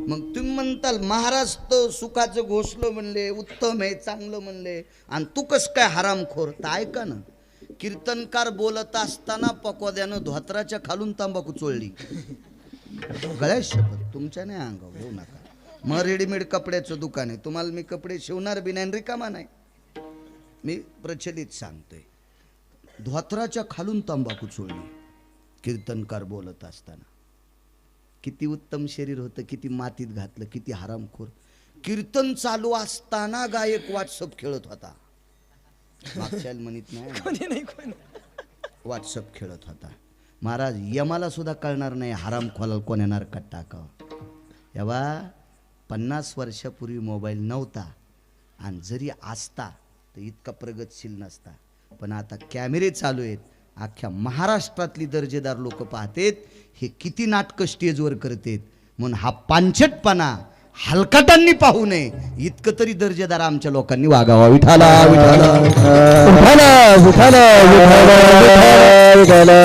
मग तुम्ही म्हणताल महाराज तर सुखाचं घोषलं म्हणले, उत्तम आहे, चांगलं म्हणले, आणि तू कस काय हरामखोर? तर ऐका ना, कीर्तनकार बोलत असताना पकोद्यानं धोत्राच्या खालून तंबाखू चोळली. गळ्यात शपथ, तुमच्या नाही अंगावर होऊ नका. मग रेडीमेड कपड्याचं दुकान आहे, तुम्हाला मी कपडे शिवणार बी नाही, रिकामा नाही. मी प्रचलित सांगतोय, धोत्राच्या खालून तंबाखू चोळली कीर्तनकार बोलत असताना. किती उत्तम शरीर होतं, किती मातीत घातलं, किती हरामखोर. कीर्तन चालू असताना गायक व्हॉट्सअप खेळत होता. मागच्या म्हणत नाही, व्हॉट्सअप खेळत होता. महाराज यमाला सुद्धा कळणार नाही हरामखोराला कोण येणार कट टाकावं. तेव्हा 50 वर्षापूर्वी मोबाईल नव्हता, आणि जरी असता तर इतका प्रगतशील नसता. पण आता कॅमेरे चालू आहेत, अख्ख्या महाराष्ट्रातली दर्जेदार लोक पाहतेत हे किती नाटकं स्टेजवर करतेत. म्हणून हा पांचटपणा हलकटांनी पाहू नये, इतकं तरी दर्जेदार आमच्या लोकांनी वागावा. विठाला विठाला विठाला विठाला विठाला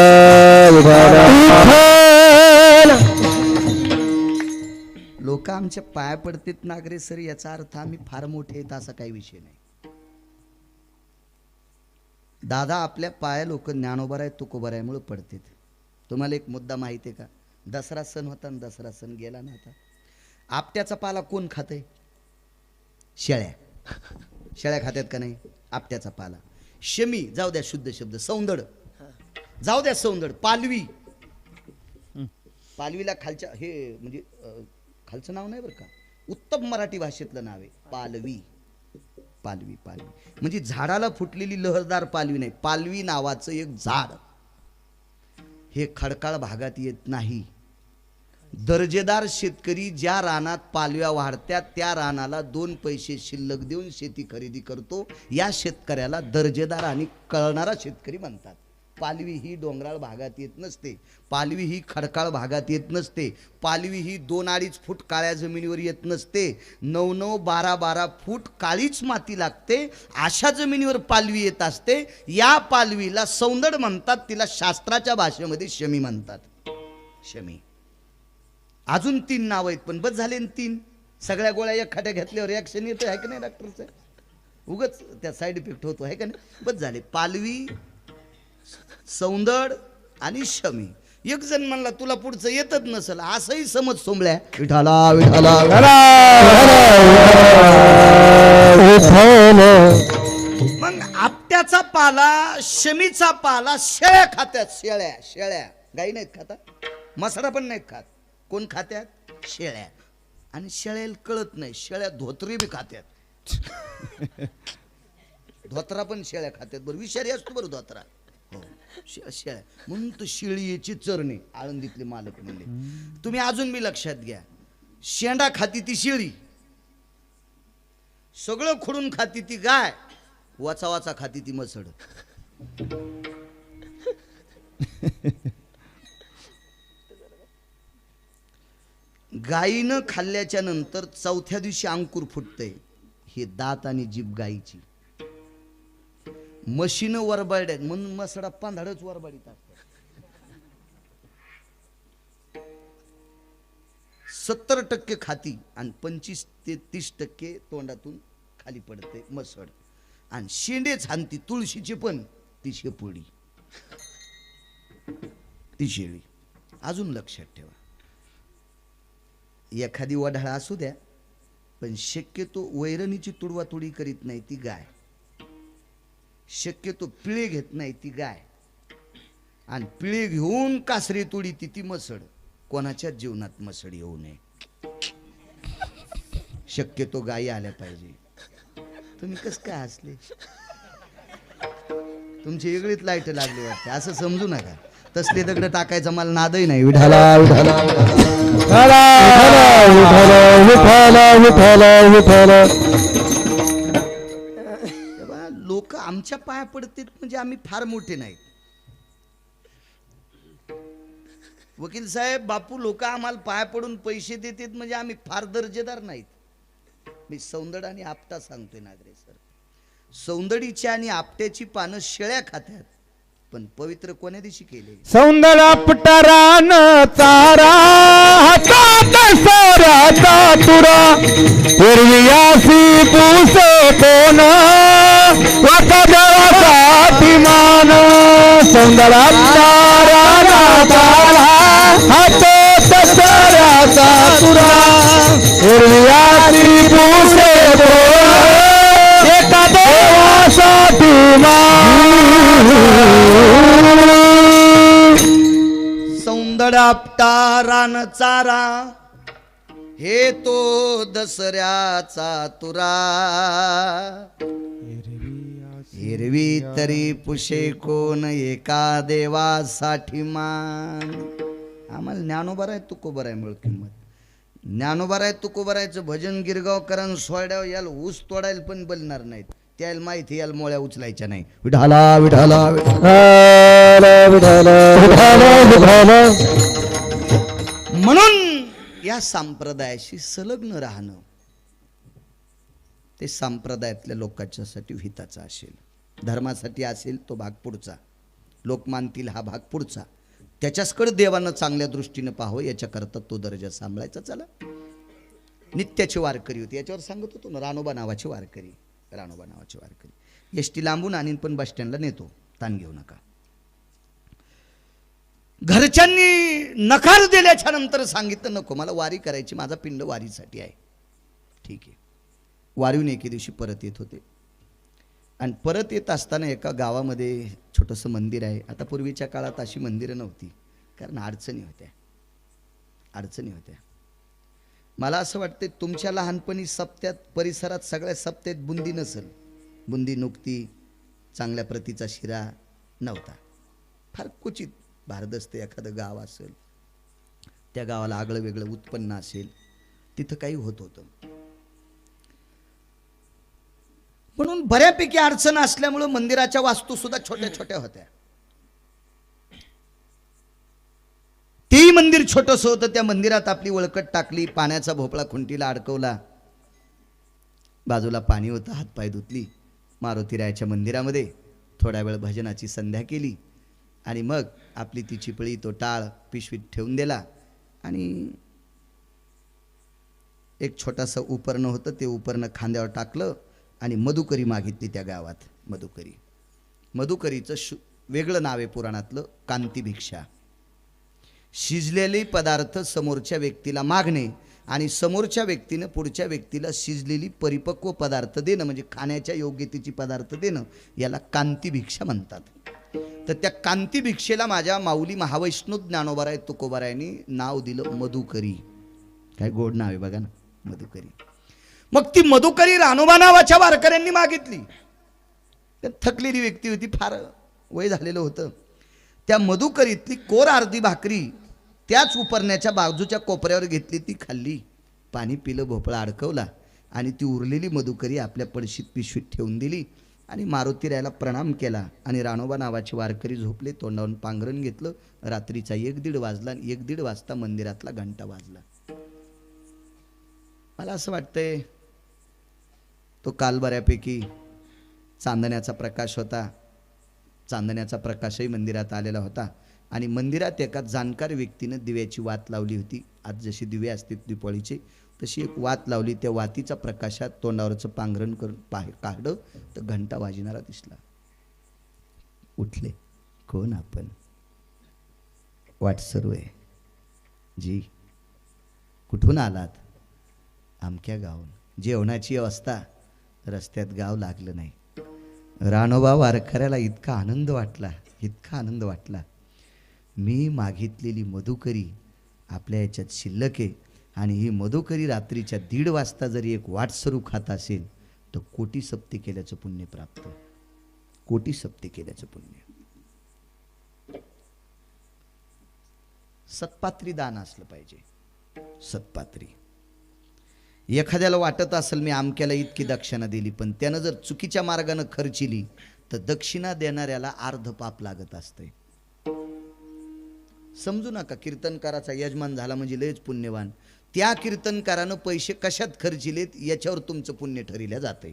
विठाला. लोक आमच्या पाया पडतेत नागरे सर, याचा अर्थ आम्ही फार मोठे आहेत असा काही विषय नाही. दादा आपल्या पाया लोक ज्ञानोबर आहे, तुकोबर आहे मुळे पडतेत. तुम्हाला एक मुद्दा माहिती आहे का? दसरा सण होता आणि दसरा सण गेला ना. आता आपट्याचा पाला कोण खाते? शेळ्या. शेळ्या खात्यात का नाही आपट्याचा पाला? शमी जाऊ द्या, शुद्ध शब्द, सौंदड जाऊ द्या, सौंदड, पालवी. पालवीला खालच्या हे म्हणजे खालचं नाव नाही बरं का, उत्तम मराठी भाषेतलं नाव आहे पालवी. पालवी पालवी म्हणजे झाडाला फुटलेली लहरदार पालवी नाही, पालवी नावाचं एक झाड. हे खडकाळ भागात येत नाही. दर्जेदार शेतकरी ज्या रानात पालव्या वाढत्यात त्या रानाला 2 पैसे शिल्लक देऊन शेती खरेदी करतो, या शेतकऱ्याला दर्जेदार आणि कळणारा शेतकरी म्हणतात. पालवी ही डोंगराळ भागात येत नसते, पालवी ही खडकाळ भागात येत नसते, पालवी ही 2-2.5 फूट काळ्या जमिनीवर येत नसते, 9-9, 12-12 फूट काळीच माती लागते, अशा जमिनीवर पालवी येत असते. या पालवीला सौंदड म्हणतात, तिला शास्त्राच्या भाषेमध्ये शमी म्हणतात. शमी. अजून 3 नाव आहेत, पण बस झाले 3. सगळ्या गोळ्या एखाद्या घेतल्यावर रिॲक्शन येतं आहे का नाही डॉक्टरचं? उगच त्या साईड इफेक्ट होतो आहे का नाही? बस झाले, पालवी, सौंदड आणि शमी. एक जण म्हणला तुला पुढचं येतच नसेल, असंही समज सोमल्या. विठाला विठाला. मग आपट्याचा पाला, शमीचा पाला शेळ्या खात्यात. शेळ्या शेळ्या गाई नाहीत खाता, मसरा पण नाहीत खात. कोण खात्यात? शेळ्या. आणि शेळ्याला कळत नाही, शेळ्या धोत्री बी खात्यात. धोत्रा पण शेळ्या खात्यात. बरं विषारी असतो बरं धोत्रा. हो शेळ्या म्हणून तर शेळीची चरणे आळंदीतले मालक म्हणले. तुम्ही अजून बी लक्षात घ्या, शेंडा खाती ती शेळी, सगळं खोडून खाती ती गाय, वाचा वाचा खाती ती मसड. गायीनं खाल्ल्याच्या नंतर 4थ्या दिवशी अंकुर फुटतंय. हे दात आणि जीभ गायीची. म्हशीनं वरबाड्यात म्हणून मसडा पांधाडच वरबाडीत असतात. 70% खाती आणि 25 ते 30% तोंडातून खाली पडते मसड. आणि शेंडे छानती, तुळशीची पण ती शेपुडी, ती शेळी. अजून लक्षात ठेवा, एखादी वढाळा असू द्या, पण शक्यतो वैरणीची तुडवातुडी करीत नाही ती गाय. शक्यतो पिळे घेत नाही ती गाय, आणि पिळे घेऊन कासरी तुडी ती मसड. कोणाच्या जीवनात मसड येऊ नये. शक्यतो गायी आल्या पाहिजे. तुम्ही कस काय हसले? तुमची वेगळीच लाईट लागली वाटते, असं समजू नका. तसले दगड टाकायचा मला नादही नाही. विठाला विठाला विठाला विठाला. लोक आमच्या पाया पडतात म्हणजे आम्ही फार मोठे नाहीत. वकील साहेब, बापू, लोक आम्हाला पाया पडून पैसे देतात म्हणजे आम्ही फार दर्जेदार नाहीत. मी सौंदड आणि आपटा सांगतोय नागरे सर. सौंदडीच्या आणि आपट्याची पानं शेळ्या खात्यात, पण पवित्र कोण्या दिवशी केले? सौंदड आपटा रान चारा हातात सोऱ्याचा. तुरा हिरवियासी पुसे कोण वाका देवासाठी मान सौंदर्याचा तारा हातो दसऱ्याचा तुरा हिरवियासी पुसे कोण एका देवासाठी मान सौंदडापटा रान चारा हे तो दसऱ्याचा तुरा हिरवी तरी पुशे कोण एका देवासाठी मान. आम्हाला ज्ञानोबर आहे तुकोबर आहे मिळ किंमत. ज्ञानोबर आहे तुकोबर आहेचं भजन गिरगावकरांना सोड्यावर याला ऊस तोडायला पण बोलणार नाहीत. त्याला माहिती याला मोळ्या उचलायच्या नाही. विठाला विठाला म्हणून या संप्रदायाशी संलग्न राहणं ते संप्रदायातल्या लोकांच्यासाठी हिताचं असेल. धर्मासाठी असेल तो भाग पुढचा, लोक मानतील हा भाग पुढचा. त्याच्याचकडे देवानं चांगल्या दृष्टीने पाहावं याच्याकरता तो दर्जा सांभाळायचा. चला, नित्याची वारकरी होती याच्यावर सांगत होतो ना, रानोबा नावाची वारकरी. रानोबा नावाची वारकरी एसटी लांबून आणीन पण बस स्टँडला नेतो, ताण घेऊ नका. घरच्यांनी नकार दिल्याच्या नंतर सांगितलं नको मला वारी करायची, माझा पिंड वारीसाठी आहे. ठीक आहे. वारीहून एके दिवशी परत येत होते आणि परत येत असताना एका गावामध्ये छोटंसं मंदिर आहे. आता पूर्वीच्या काळात अशी मंदिरं नव्हती कारण अडचणी होत्या. मला असं वाटतं तुमच्या लहानपणी सप्त्यात परिसरात सगळ्या सप्त्यात बुंदी नसेल. बुंदी नुकती चांगल्या प्रतीचा शिरा नव्हता. फार क्वचित भारदस्त एखादं गाव असेल, त्या गावाला आगळं वेगळं उत्पन्न असेल, तिथं काही होत होतं. म्हणून बऱ्यापैकी अडचण असल्यामुळं मंदिराच्या वास्तू सुद्धा छोट्या छोट्या होत्या. तेही मंदिर छोटंसं होतं. त्या मंदिरात आपली वळकट टाकली, पाण्याचा भोपळा खुंटीला अडकवला, बाजूला पाणी होतं, हातपाय धुतली, मारुतीरायाच्या मंदिरामध्ये थोडा वेळ भजनाची संध्या केली आणि मग आपली ती चिपळी तो टाळ पिशवीत ठेवून दिला आणि एक छोटासा उपरणं होतं, ते उपरणं खांद्यावर टाकलं आणि मधुकरी मागितली त्या गावात. मधुकरीचं वेगळं नाव आहे पुराणातलं, कांती भिक्षा. शिजलेले पदार्थ समोरच्या व्यक्तीला मागणे आणि समोरच्या व्यक्तीनं पुढच्या व्यक्तीला शिजलेली परिपक्व पदार्थ देणं म्हणजे खाण्याच्या योग्यतेची पदार्थ देणं, याला कांती भिक्षा म्हणतात. तर त्या कांती भिक्षेला माझ्या माऊली महावैष्णव ज्ञानोबाराय तुकोबारायांनी नाव दिलं मधुकरी. काय गोड नाव आहे बघा ना, मधुकरी. मग ती मधुकरी रानोबा नावाच्या वारकऱ्यांनी मागितली. त्या थकलेली व्यक्ती होती, फार वय झालेलं होतं. त्या मधुकरीतली कोर अर्धी भाकरी त्याच उपरण्याच्या बाजूच्या कोपऱ्यावर घेतली, ती खाल्ली, पाणी पिलं, भोपळा अडकवला आणि ती उरलेली मधुकरी आपल्या पडशीत पिशवीत ठेवून दिली आणि मारुतीरायाला प्रणाम केला. आणि रानोबा नावाचे वारकरी झोपले, तोंडावरून पांघरण घेतलं. रात्रीचा 1-1:30 वाजला आणि 1:30 वाजता मंदिरातला घंटा वाजला. मला असं वाटतंय तो काल बऱ्यापैकी चांदण्याचा प्रकाश होता. चांदण्याचा प्रकाशही मंदिरात आलेला होता आणि मंदिरात एका जाणकार व्यक्तीनं दिव्याची वात लावली होती. आज जशी दिवे असते दिवाळीचे, तशी एक वात लावली. त्या वातीच्या प्रकाशात तोंडावरचं पांघरण करून काढलं तर घंटा वाजणारा दिसला. उठले, कोण आपण? वाट सर्व आहे जी. कुठून आलात? आमक्या गावून. जेवणाची अवस्था, रस्त्यात गाव लागलं नाही. रानोबा वारकऱ्याला इतका आनंद वाटला. मी मागितलेली मधुकरी आपल्या याच्यात शिल्लक आहे आणि ही मधुकरी रात्रीच्या 1:30 वाजता जरी एक वाटसरू खात असेल तर कोटी सप्ते केल्याचं पुण्य प्राप्त. कोटी सप्ते केल्याचं पुण्य. सत्पात्री दान असलं पाहिजे. सत्पात्री. एखाद्याला वाटत असेल मी आमक्याला इतकी दक्षिणा दिली, पण त्यानं जर चुकीच्या मार्गाने खर्चिली तर दक्षिणा देणाऱ्याला अर्ध पाप लागत असते. समजू नका कीर्तनकाराचा यजमान झाला म्हणजे लयच पुण्यवान. त्या कीर्तनकारानं पैसे कशात खर्चिलेत याच्यावर तुमचं पुण्य ठरविल्या जाते.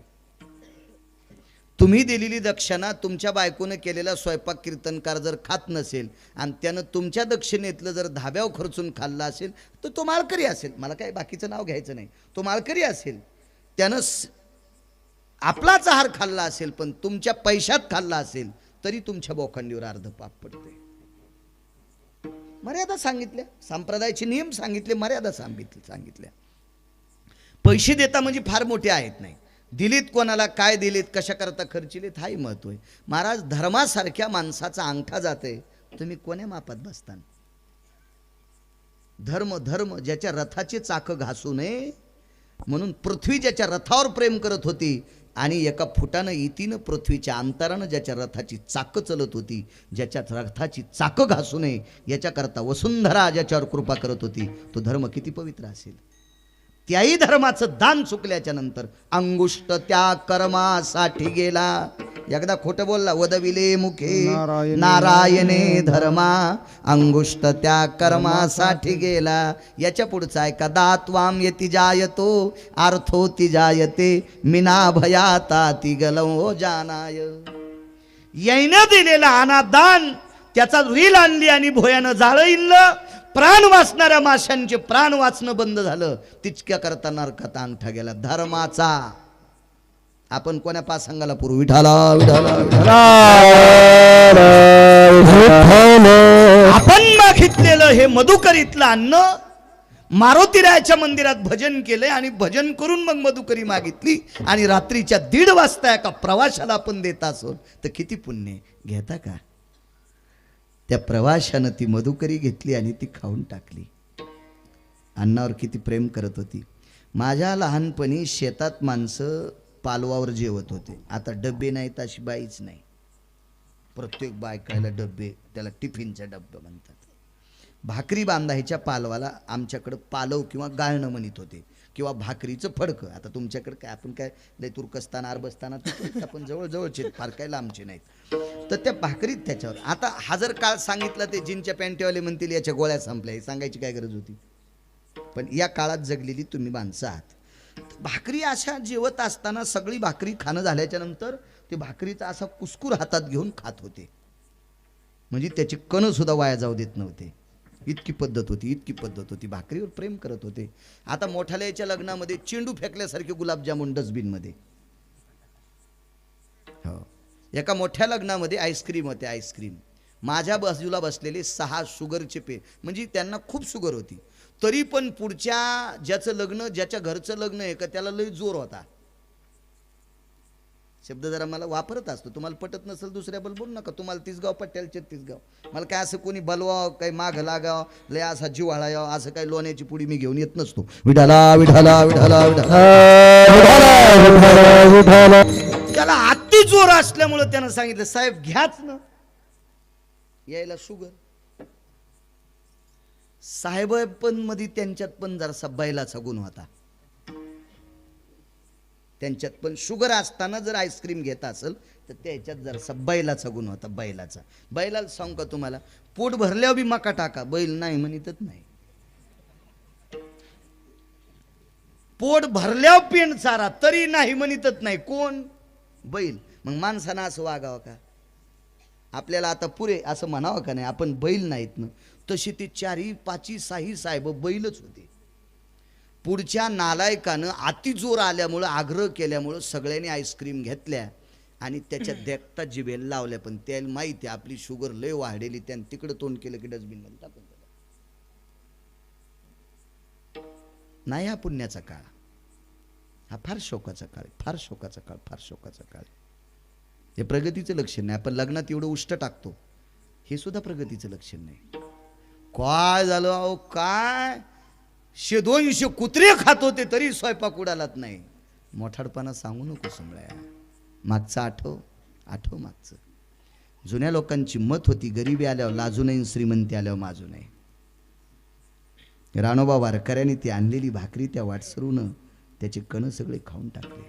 तुम्ही दिलेली दक्षिणा तुमच्या बायकोनं केलेला स्वयंपाक कीर्तनकार जर खात नसेल आणि त्यानं तुमच्या दक्षिणेतलं जर धाब्यावर खर्चून खाल्लं असेल तर तो माळकरी असेल. मला काय बाकीचं नाव घ्यायचं नाही. तो माळकरी असेल, त्यानं आपलाच आहार खाल्ला असेल पण तुमच्या पैशात खाल्ला असेल तरी तुमच्या बोखंडीवर अर्ध पाप पडते. मर्यादा सांगितल्या, संप्रदायाचे नियम सांगितले, मर्यादा सांगितल्या. पैसे देता म्हणजे फार मोठे आहेत नाही. दिलीत कोणाला, काय दिलीत, कशा करता खर्चिलेत, हाही महत्व आहे. महाराज, धर्मासारख्या माणसाचा अंगठा जाते, तुम्ही कोण्या मापात बसतान? धर्म ज्याच्या रथाचे चाक घासू नये म्हणून पृथ्वी ज्याच्या रथावर प्रेम करत होती आणि एका फुटानं इतीनं पृथ्वीच्या अंतरानं ज्याच्या रथाची चाकं चलत होती, ज्याच्या रथाची चाकं घासू नये याच्याकरता वसुंधरा ज्याच्यावर कृपा करत होती, तो धर्म किती पवित्र असेल. त्याही धर्माचं दान चुकल्याच्या नंतर अंगुष्ट त्या कर्मासाठी गेला. एकदा खोटं बोलला, वदविले मुखे नारायणे धर्मा, अंगुष्ट त्या कर्मासाठी गेला. याच्या पुढचा आहे का, दात्वाम यती जायतो अर्थो ती जायते मिना भयाता ती गलव जानाय. याईनं दिलेला अनादान त्याचा रील आणली आणि भोयानं जाळं इल्लं. प्राण वाचणाऱ्या माशांचे प्राण वाचणं बंद झालं. तिचक्या करता नरकात अंगठा गेला धर्माचा. आपण कोण्या पासांगाला पुरू, विठाला विठाला आपण मागितलेलं हे मधुकरीतलं अन्न मारुतीरायाच्या मंदिरात भजन केलंय आणि भजन करून मग मधुकरी मागितली आणि रात्रीच्या 1:30 वाजता एका प्रवाशाला आपण देत असो तर किती पुण्य घेता का? त्या प्रवाशानं ती मधुकरी घेतली आणि ती खाऊन टाकली. अन्नावर किती प्रेम करत होती. माझ्या लहानपणी शेतात माणसं पालवावर जेवत होते. आता डबे नाहीत अशी बाईच नाही. प्रत्येक बायकायला डबे, त्याला टिफिनचा डब्बा म्हणतात. भाकरी बांधायच्या पालवाला आमच्याकडं पालव किंवा गाळणं म्हणत होते, किंवा भाकरीचं फडकं. आता तुमच्याकडे काय, आपण काय लय तुर्कस्तान अरबस्तान आपण जवळजवळचे, फार काय लांबचे नाहीत. तर त्या भाकरीत त्याच्यावर आता हजर काळ सांगितलं ते जीनच्या पॅन्टीवाले म्हणतील याच्या गोळ्या संपल्या, हे सांगायची काय गरज होती. पण या काळात जगलेली तुम्ही माणसं आहात. भाकरी अशा जेवत असताना सगळी भाकरी खाणं झाल्याच्या नंतर ते भाकरीचा असा कुस्कूर हातात घेऊन खात होते, म्हणजे त्याची कणं सुद्धा वाया जाऊ देत नव्हते. इतकी पद्धत होती. भाकरीवर प्रेम करत होते. आता मोठाल्याच्या लग्नामध्ये चेंडू फेकल्यासारखे गुलाबजामुन डस्टबिनमध्ये. हो, एका मोठ्या लग्नामध्ये आईस्क्रीम होते. आईस्क्रीम माझ्या बाजूला बसलेले 6 शुगरचे म्हणजे त्यांना खूप शुगर होती. तरी पण पुढच्या ज्याचं लग्न, ज्याच्या घरचं लग्न आहे का, त्याला लय जोर होता. शब्द जरा मला वापरत असतो, तुम्हाला पटत नसेल दुसऱ्याबद्दल बोलू नका. तुम्हाला 30 गाव पट्ट्याला 36 गाव. मला काय असं कोणी बलवाव, काही माग लागाव, लय असा जिव्हाळा यावं असं काही लोण्याची पुडी मी घेऊन येत नसतो. विठाला विठाला विठाला विठाला. त्याला अति जोर असल्यामुळे त्यानं सांगितलं, साहेब घ्याच ना, यायला शुगर. साहेब पण मध्ये त्यांच्यात पण जरासा बैलाचा गुण होता. त्यांच्यात पण शुगर असताना जर आईस्क्रीम घेत असेल तर त्याच्यात जरासा बैलाचा गुण होता. बैलाला सांगू का तुम्हाला, पोट भरल्यावर बी मका टाका, बैल नाही म्हणतच नाही. पोट भरल्यावर पेंड चारा तरी नाही म्हणतच नाही. कोण? बैल. मग माणसानं असं वागावं का? आपल्याला आता पुरे असं म्हणावं का नाही, आपण बैल नाहीत ना. तशी ते 4, 5, 6 साहेब बैलच होते. पुढच्या नालायकानं अति जोर आल्यामुळं, आग्रह केल्यामुळं सगळ्यांनी आईस्क्रीम घेतल्या आणि त्याच्या देखता जिभेला लावल्या. पण त्याला माहिती आपली शुगर लय वाढलेली, त्यानं तिकडं तोंड केलं की डस्टबिनमध्ये टाकून दिलं. नाही हा पुण्याचा काळ, हा फार शोकाचा काळ. हे प्रगतीचं लक्षण नाही. आपण लग्नात एवढं उष्ट टाकतो, हे सुद्धा प्रगतीचं लक्षण नाही. काय झालं अहो, काय 100-200 कुत्रे खात होते तरी स्वयंपाक उडालात नाही. मोठाडपणा सांगू नको समळ्या. मागचं आठव मागचं. जुन्या लोकांची मत होती, गरिबी आल्यावर लाजू नये, श्रीमंती आल्यावर माजू नये. राणोबा वारकऱ्यांनी ती आणलेली भाकरी त्या वाटसरूनं त्याचे कण सगळे खाऊन टाकले,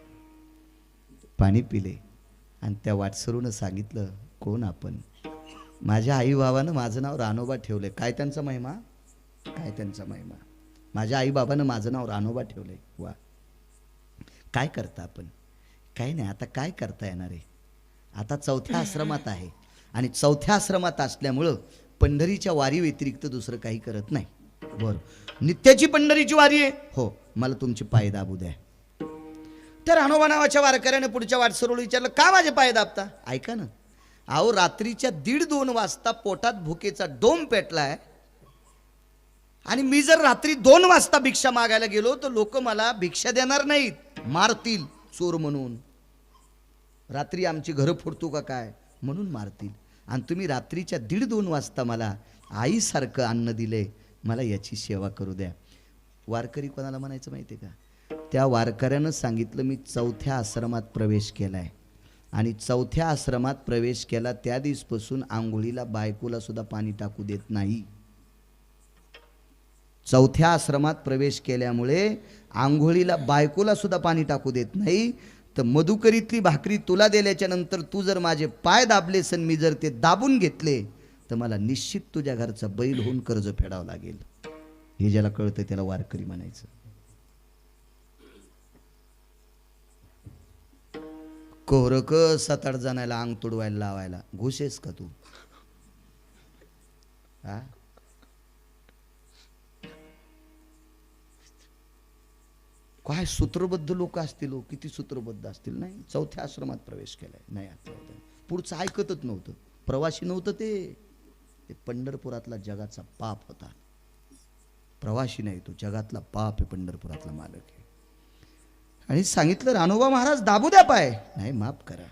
पाणी पिले आणि त्या वाटसरूनं सांगितलं, कोण आपण? माझ्या आई बाबानं माझं नाव राणोबा ठेवलंय. काय त्यांचा महिमा, काय त्यांचा महिमा. माझ्या आई बाबानं माझं नाव राणोबा ठेवलंय. वा, काय करता आपण? काही नाही. आता काय करता येणार आहे? आता चौथ्या आश्रमात आहे आणि चौथ्या आश्रमात असल्यामुळं पंढरीच्या वारी व्यतिरिक्त दुसरं काही करत नाही. बरं, नित्याची पंढरीची वारी आहे. हो, मला तुमचे पाय दाबू द्या. त्या रानोबा नावाच्या वारकऱ्याने पुढच्या वाटसरूला विचारलं, का माझे पाय दाबता? ऐका ना, अहो रात्रीच्या 1:30-2 वाजता पोटात भुकेचा डोम पेटलाय आणि मी जर रात्री 2 वाजता भिक्षा मागायला गेलो तर लोक मला भिक्षा देणार नाहीत, मारतील चोर म्हणून. रात्री आमची घरं फोडतो का काय म्हणून मारतील. आणि तुम्ही रात्रीच्या 1:30-2 वाजता मला आईसारखं अन्न दिले, मला याची सेवा करू द्या. वारकरी कोणाला म्हणायचं माहिती आहे का? त्या वारकऱ्यानं सांगितलं, मी चौथ्या आश्रमात प्रवेश केलाय आणि चौथ्या आश्रमात प्रवेश केला त्या दिवसपासून आंघोळीला बायकोला सुद्धा पाणी टाकू देत नाही. चौथ्या आश्रमात प्रवेश केल्यामुळे आंघोळीला बायकोला सुद्धा पाणी टाकू देत नाही. तर मधुकरीतली भाकरी तुला दिल्याच्या नंतर तू जर माझे पाय दाबलेस आणि मी जर ते दाबून घेतले तर मला निश्चित तुझ्या घरचा बैल होऊन कर्ज फेडावं लागेल. हे ज्याला कळतं त्याला वारकरी म्हणायचं. कोहरक 7-8 जणांना अंग तुडवायला लावायला घुसेस का तू? हा, काय सूत्रबद्ध लोक असतील, किती सूत्रबद्ध असतील. नाही, चौथ्या आश्रमात प्रवेश केलाय. नाही, पुढचं ऐकतच नव्हतं. प्रवासी नव्हतं ते पंढरपुरातला जगाचा पाप होता. प्रवासी नाही, तो जगातला पाप आहे, पंढरपुरातला मालक आहे. आणि सांगितलं, रानोबा महाराज दाबू द्या पाय. नाही, माफ करा,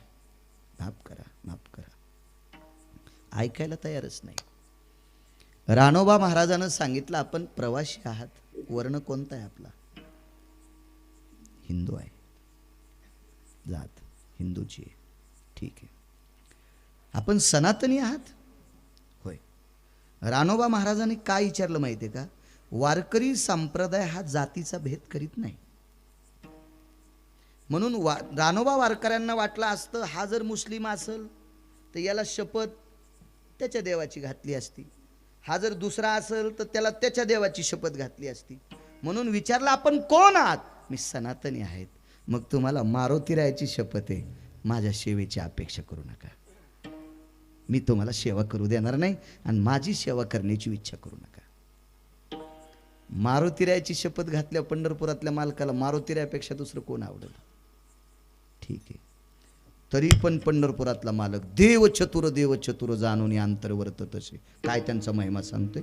माफ करा, माफ करा. ऐकायला तयारच नाही. रानोबा महाराजानं सांगितलं, आपण प्रवासी आहात, वर्ण कोणता आहे आपला? हिंदू आहे, जात हिंदूची आहे, ठीक आहे. आपण सनातनी आहात? होय. रानोबा महाराजांनी काय विचारलं माहिती आहे का? वारकरी संप्रदाय हा जातीचा भेद करीत नाही. म्हणून रानोबा वारकऱ्यांना वाटलं असतं, हा जर मुस्लिम असेल तर याला शपथ त्याच्या देवाची घातली असती, हा जर दुसरा असेल तर त्याला त्याच्या देवाची शपथ घातली असती. म्हणून विचारलं, आपण कोण आहात? मी सनातनी आहेत. मग तुम्हाला मारुती रायाची शपथ आहे, माझ्या सेवेची अपेक्षा करू नका. मी तुम्हाला सेवा करू देणार नाही आणि माझी सेवा करण्याची इच्छा करू नका. मारुतीरायाची शपथ घातल्या पंढरपुरातल्या मालकाला मारुतीरायापेक्षा दुसरं कोण आवडेल? ठीक आहे. तरी पण पंढरपुरातला मालक देव चतुर जाणून अंतर्वर्त तसे. काय त्यांचा महिमा सांगतोय.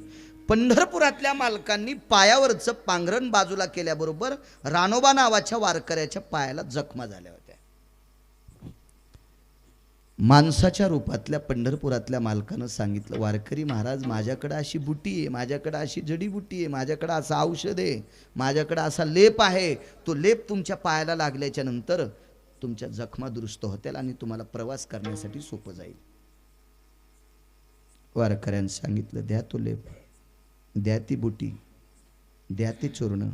पंढरपुरातल्या मालकांनी पायावरचं पांघरण बाजूला केल्याबरोबर रानोबा नावाच्या वारकऱ्याच्या पायाला जखमा झाल्या होत्या. माणसाच्या रूपातल्या पंढरपुरातल्या मालकानं सांगितलं, वारकरी महाराज, माझ्याकडे अशी बुटी आहे, माझ्याकडे अशी जडीबुटी आहे, माझ्याकडे असं औषध आहे, माझ्याकडे असा लेप आहे. तो लेप तुमच्या पायाला लागल्याच्या नंतर तुमच्या जखमा दुरुस्त होतील आणि तुम्हाला प्रवास करण्यासाठी सोपं जाईल. वारकऱ्यानं सांगितलं, द्या तो लेप, द्या ती बुटी, द्या ते चूर्ण,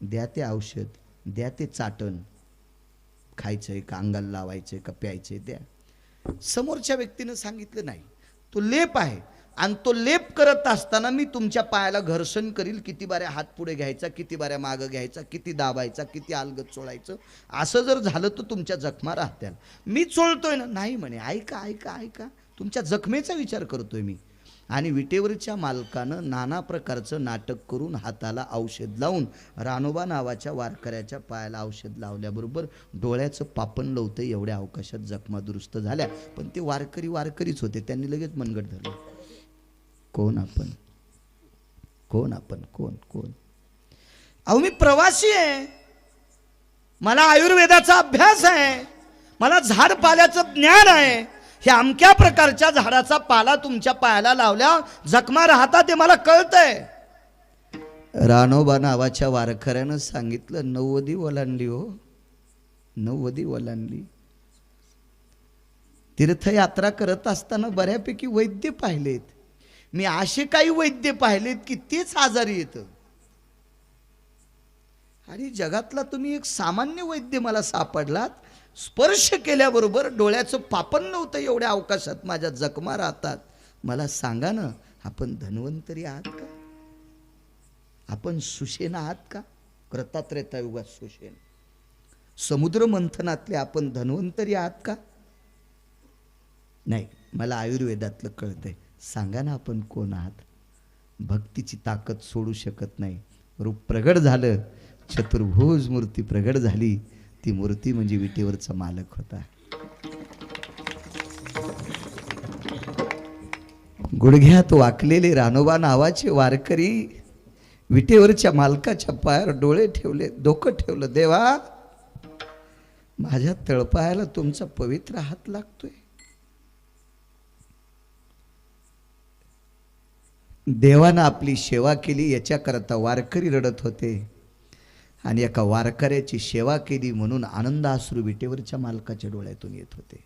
द्या ते औषध, द्या ते चाटण. खायचंय का, अंगाला लावायचंय का, प्यायचंय, द्या. समोरच्या व्यक्तीनं सांगितलं, नाही, तो लेप आहे आणि तो लेप करत असताना मी तुमच्या पायाला घर्षण करील. किती बाऱ्या हात पुढे घ्यायचा, किती बाऱ्या मागं घ्यायचा, किती दाबायचा, किती अलगद चोळायचं. असं जर झालं तर तुमच्या जखमा राहत्याल. मी चोळतोय ना? नाही म्हणे. ऐका ऐका ऐका, तुमच्या जखमेचा विचार करतोय मी. आणि विटेवरच्या मालकानं नाना प्रकारचं नाटक करून हाताला औषध लावून रानोबा नावाच्या वारकऱ्याच्या पायाला औषध लावल्याबरोबर डोळ्याचं पापण लवतं एवढ्या अवकाशात जखमा दुरुस्त झाल्या. पण ते वारकरीच होते. त्यांनी लगेच मनगट धरलं, कोण आपण, कोण आपण, कोण कोण? अहो, मी प्रवासी आहे, मला आयुर्वेदाचा अभ्यास आहे, मला झाड पाल्याचं ज्ञान आहे. हे अमक्या प्रकारच्या झाडाचा पाला तुमच्या पायाला लावल्या जखमा राहतात ते मला कळतंय. रानोबा नावाच्या वारकऱ्यानं सांगितलं, 90 ओलांडली हो, 90 ओलांडली. तीर्थयात्रा करत असताना बऱ्यापैकी वैद्य पाहिलेत मी, असे काही वैद्य पाहिलेत की तेच आजारी येतं. आणि जगातला तुम्ही एक सामान्य वैद्य मला सापडलात. स्पर्श केल्याबरोबर डोळ्याचं पापण नव्हतं एवढ्या अवकाशात माझ्या जखमा राहतात. मला सांगा ना, आपण धन्वंतरी आहात का? आपण सुषेण आहात का? कृतात्रेतायुगात सुषेण, समुद्र मंथनातले आपण धन्वंतरी आहात का? नाही, मला आयुर्वेदातलं कळतंय. सांगा ना आपण कोण आहात. भक्तीची ताकद सोडू शकत नाही. रूप प्रगट झालं, चतुर्भुज मूर्ती प्रगट झाली. ती मूर्ती म्हणजे विटेवरचा मालक होता. गुडघ्यात वाकलेले रानोबा नावाचे वारकरी विटेवरच्या मालकाच्या पायावर डोळे ठेवले, डोकं ठेवलं. देवा, माझ्या तळपायाला तुमचा पवित्र हात लागतोय. देवानं आपली सेवा केली याच्याकरता वारकरी रडत होते. आणि एका वारकऱ्याची सेवा केली म्हणून आनंदाश्रू विटेवरच्या मालकाच्या डोळ्यातून येत होते.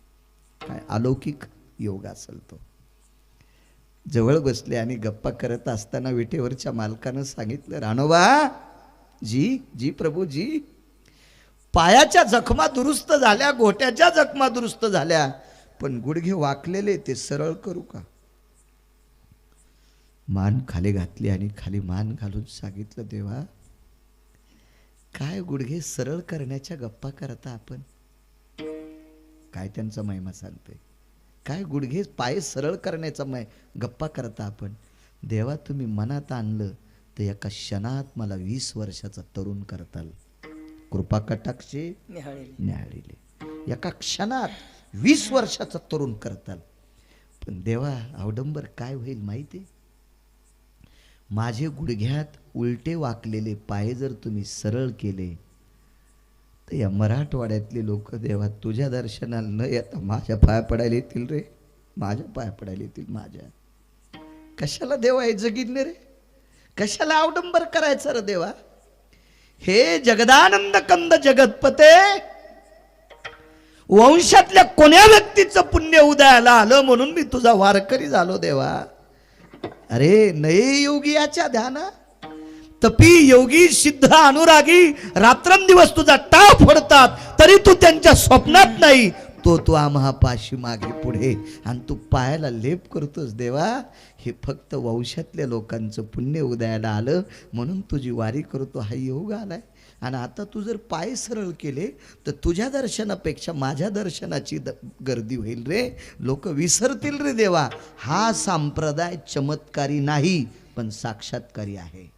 काय अलौकिक योग असेल तो. जवळ बसले आणि गप्पा करत असताना विटेवरच्या मालकानं सांगितलं, रानोबा जी जी प्रभू जी, पायाच्या जखमा दुरुस्त झाल्या, घोट्याच्या जखमा दुरुस्त झाल्या, पण गुडघे वाकलेले ते सरळ करू का? मान खाली घातली आणि खाली मान घालून सांगितलं, देवा, काय गुडघे सरळ करण्याच्या गप्पा करता आपण? काय त्यांचा महिमा सांगतोय. काय गुडघे पाय सरळ करण्याचा गप्पा करता आपण? देवा, तुम्ही मनात आणलं तर एका क्षणात मला 20 वर्षाचा तरुण करताल. कृपा कटाक्षे न्याहाळिले. एका क्षणात 20 वर्षाचा तरुण करताल. पण देवा, अवडंबर काय होईल माहिती? माझे गुडघ्यात उलटे वाकलेले पाय जर तुम्ही सरळ केले तर या मराठवाड्यातले लोक देवा तुझ्या दर्शनाला न येता माझ्या पाया पडायला येतील रे, माझ्या पाया पडायला येतील. माझ्या कशाला देवा हे जगितले रे? कशाला अवडंबर करायचं रे देवा? हे जगदानंद कंद जगतपते, वंशातल्या कोण्या व्यक्तीचं पुण्य उदयाला आलं म्हणून मी तुझा वारकरी झालो देवा. अरे नये योगियाच्या ध्याना, तपी योगी सिद्ध अनुरागी रात्रंदिवस तुझा टाळ फोडतात तरी तू त्यांच्या स्वप्नात नाही. तो आम्हा पाशी मागे पुढे आणि तू पायाला लेप करतोस देवा. हे फक्त वंशातल्या लोकांचं पुण्य उदयाला आलं म्हणून तुझी वारी करतो हा योग आलाय. आणि आता तू जर पाय सरळ केले तर तुझ्या दर्शनापेक्षा माझ्या दर्शनाची गर्दी होईल रे. लोक विसरतील रे देवा. हा संप्रदाय चमत्कारी नाही पण साक्षात्कारी आहे.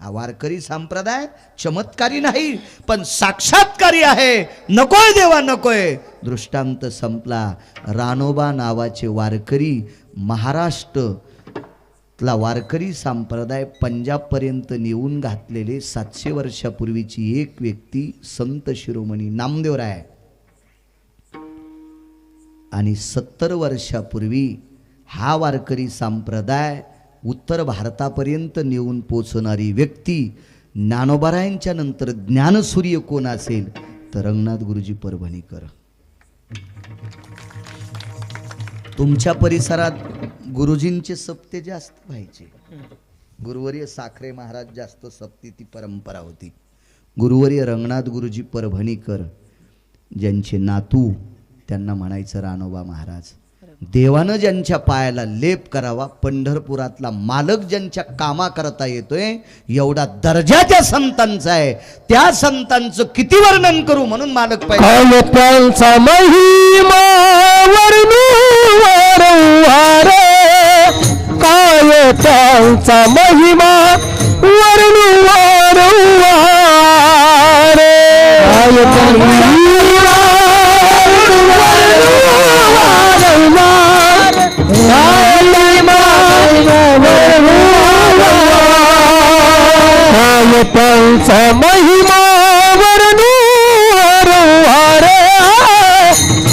हा वारकरी संप्रदाय चमत्कारी नाही पण साक्षात्कारी आहे. नकोय देवा नकोय. दृष्टांत संपला. रानोबा नावाचे वारकरी, महाराष्ट्रातला वारकरी संप्रदाय पंजाबपर्यंत नेऊन घातलेले 700 वर्षापूर्वीची एक व्यक्ती संत शिरोमणी नामदेवराय, आणि 70 वर्षापूर्वी हा वारकरी संप्रदाय उत्तर भारतापर्यंत नेऊन पोचणारी व्यक्ती ज्ञानोबारायांच्या नंतर ज्ञानसूर्य कोण असेल तर रंगनाथ गुरुजी परभणीकर. तुमच्या परिसरात गुरुजींचे सप्ते जास्त व्हायचे. गुरुवर्य साखरे महाराज जास्त सप्ते ती परंपरा होती. गुरुवर्य रंगनाथ गुरुजी परभणीकर, ज्यांचे नातू त्यांना म्हणायचं रानोबा महाराज. देवानं ज्यांच्या पायाला लेप करावा, पंढरपुरातला मालक ज्यांच्या कामा करता येतोय, एवढा दर्जा त्या संतांचा आहे. त्या संतांचं किती वर्णन करू म्हणून मालक पाहिजे. त्यांचा महिमा वर्णू वारंवार, काय त्यांचा महिमा वर्णू वारंवार, त्यांचा महिमा वर्णू वारंवार,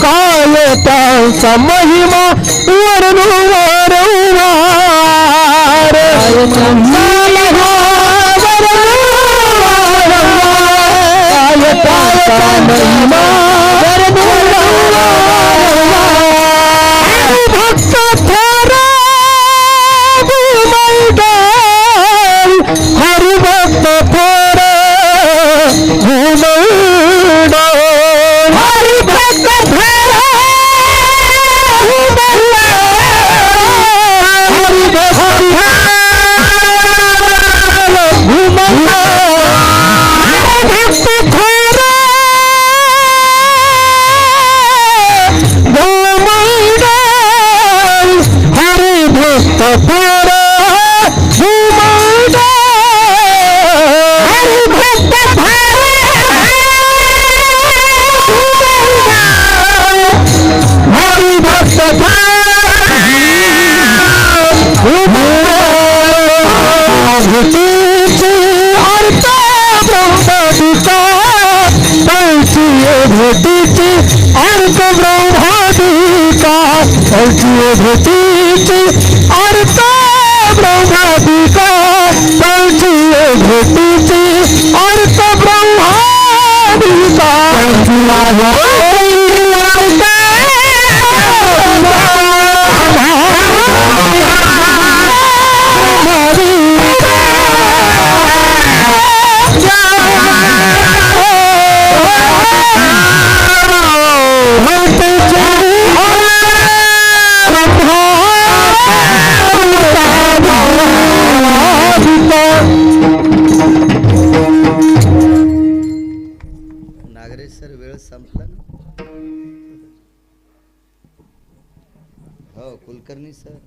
काय त्यांचा महिमा वर्णू वारंवार, महिमा भक्त थोरा हरिभक्त थोरा हरिभक्त भेटीची अर्थ ब्रह्मादिका कळतीये भेटीची अर्थ ब्रह्मादिका कळतीये भेटीची अर्थ ब्रह्मादिका नागरेश सर वेळ संपला ना. हो कुलकर्णी सर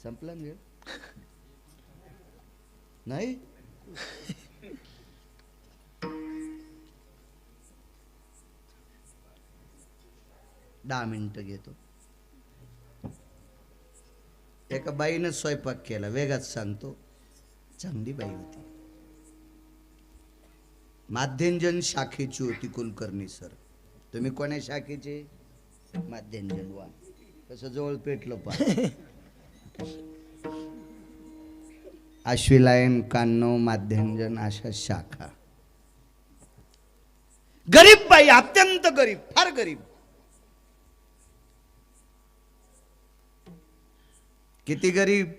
संपला ना वेळ नाही. दहा मिनिटं घेतो. एका बाईनं स्वयंपाक केला, वेगात सांगतो. चांगली बाई होती, माध्यंजन शाखेची होती कुलकर्णी सर. तुम्ही कोण्या शाखेचे? माध्यंजन. वा कसं जवळ पेटलं पा. अश्विलायन, कान्नव, माध्यंजन अशा शाखा. गरीब बाई, अत्यंत गरीब, फार गरीब. किती गरीब?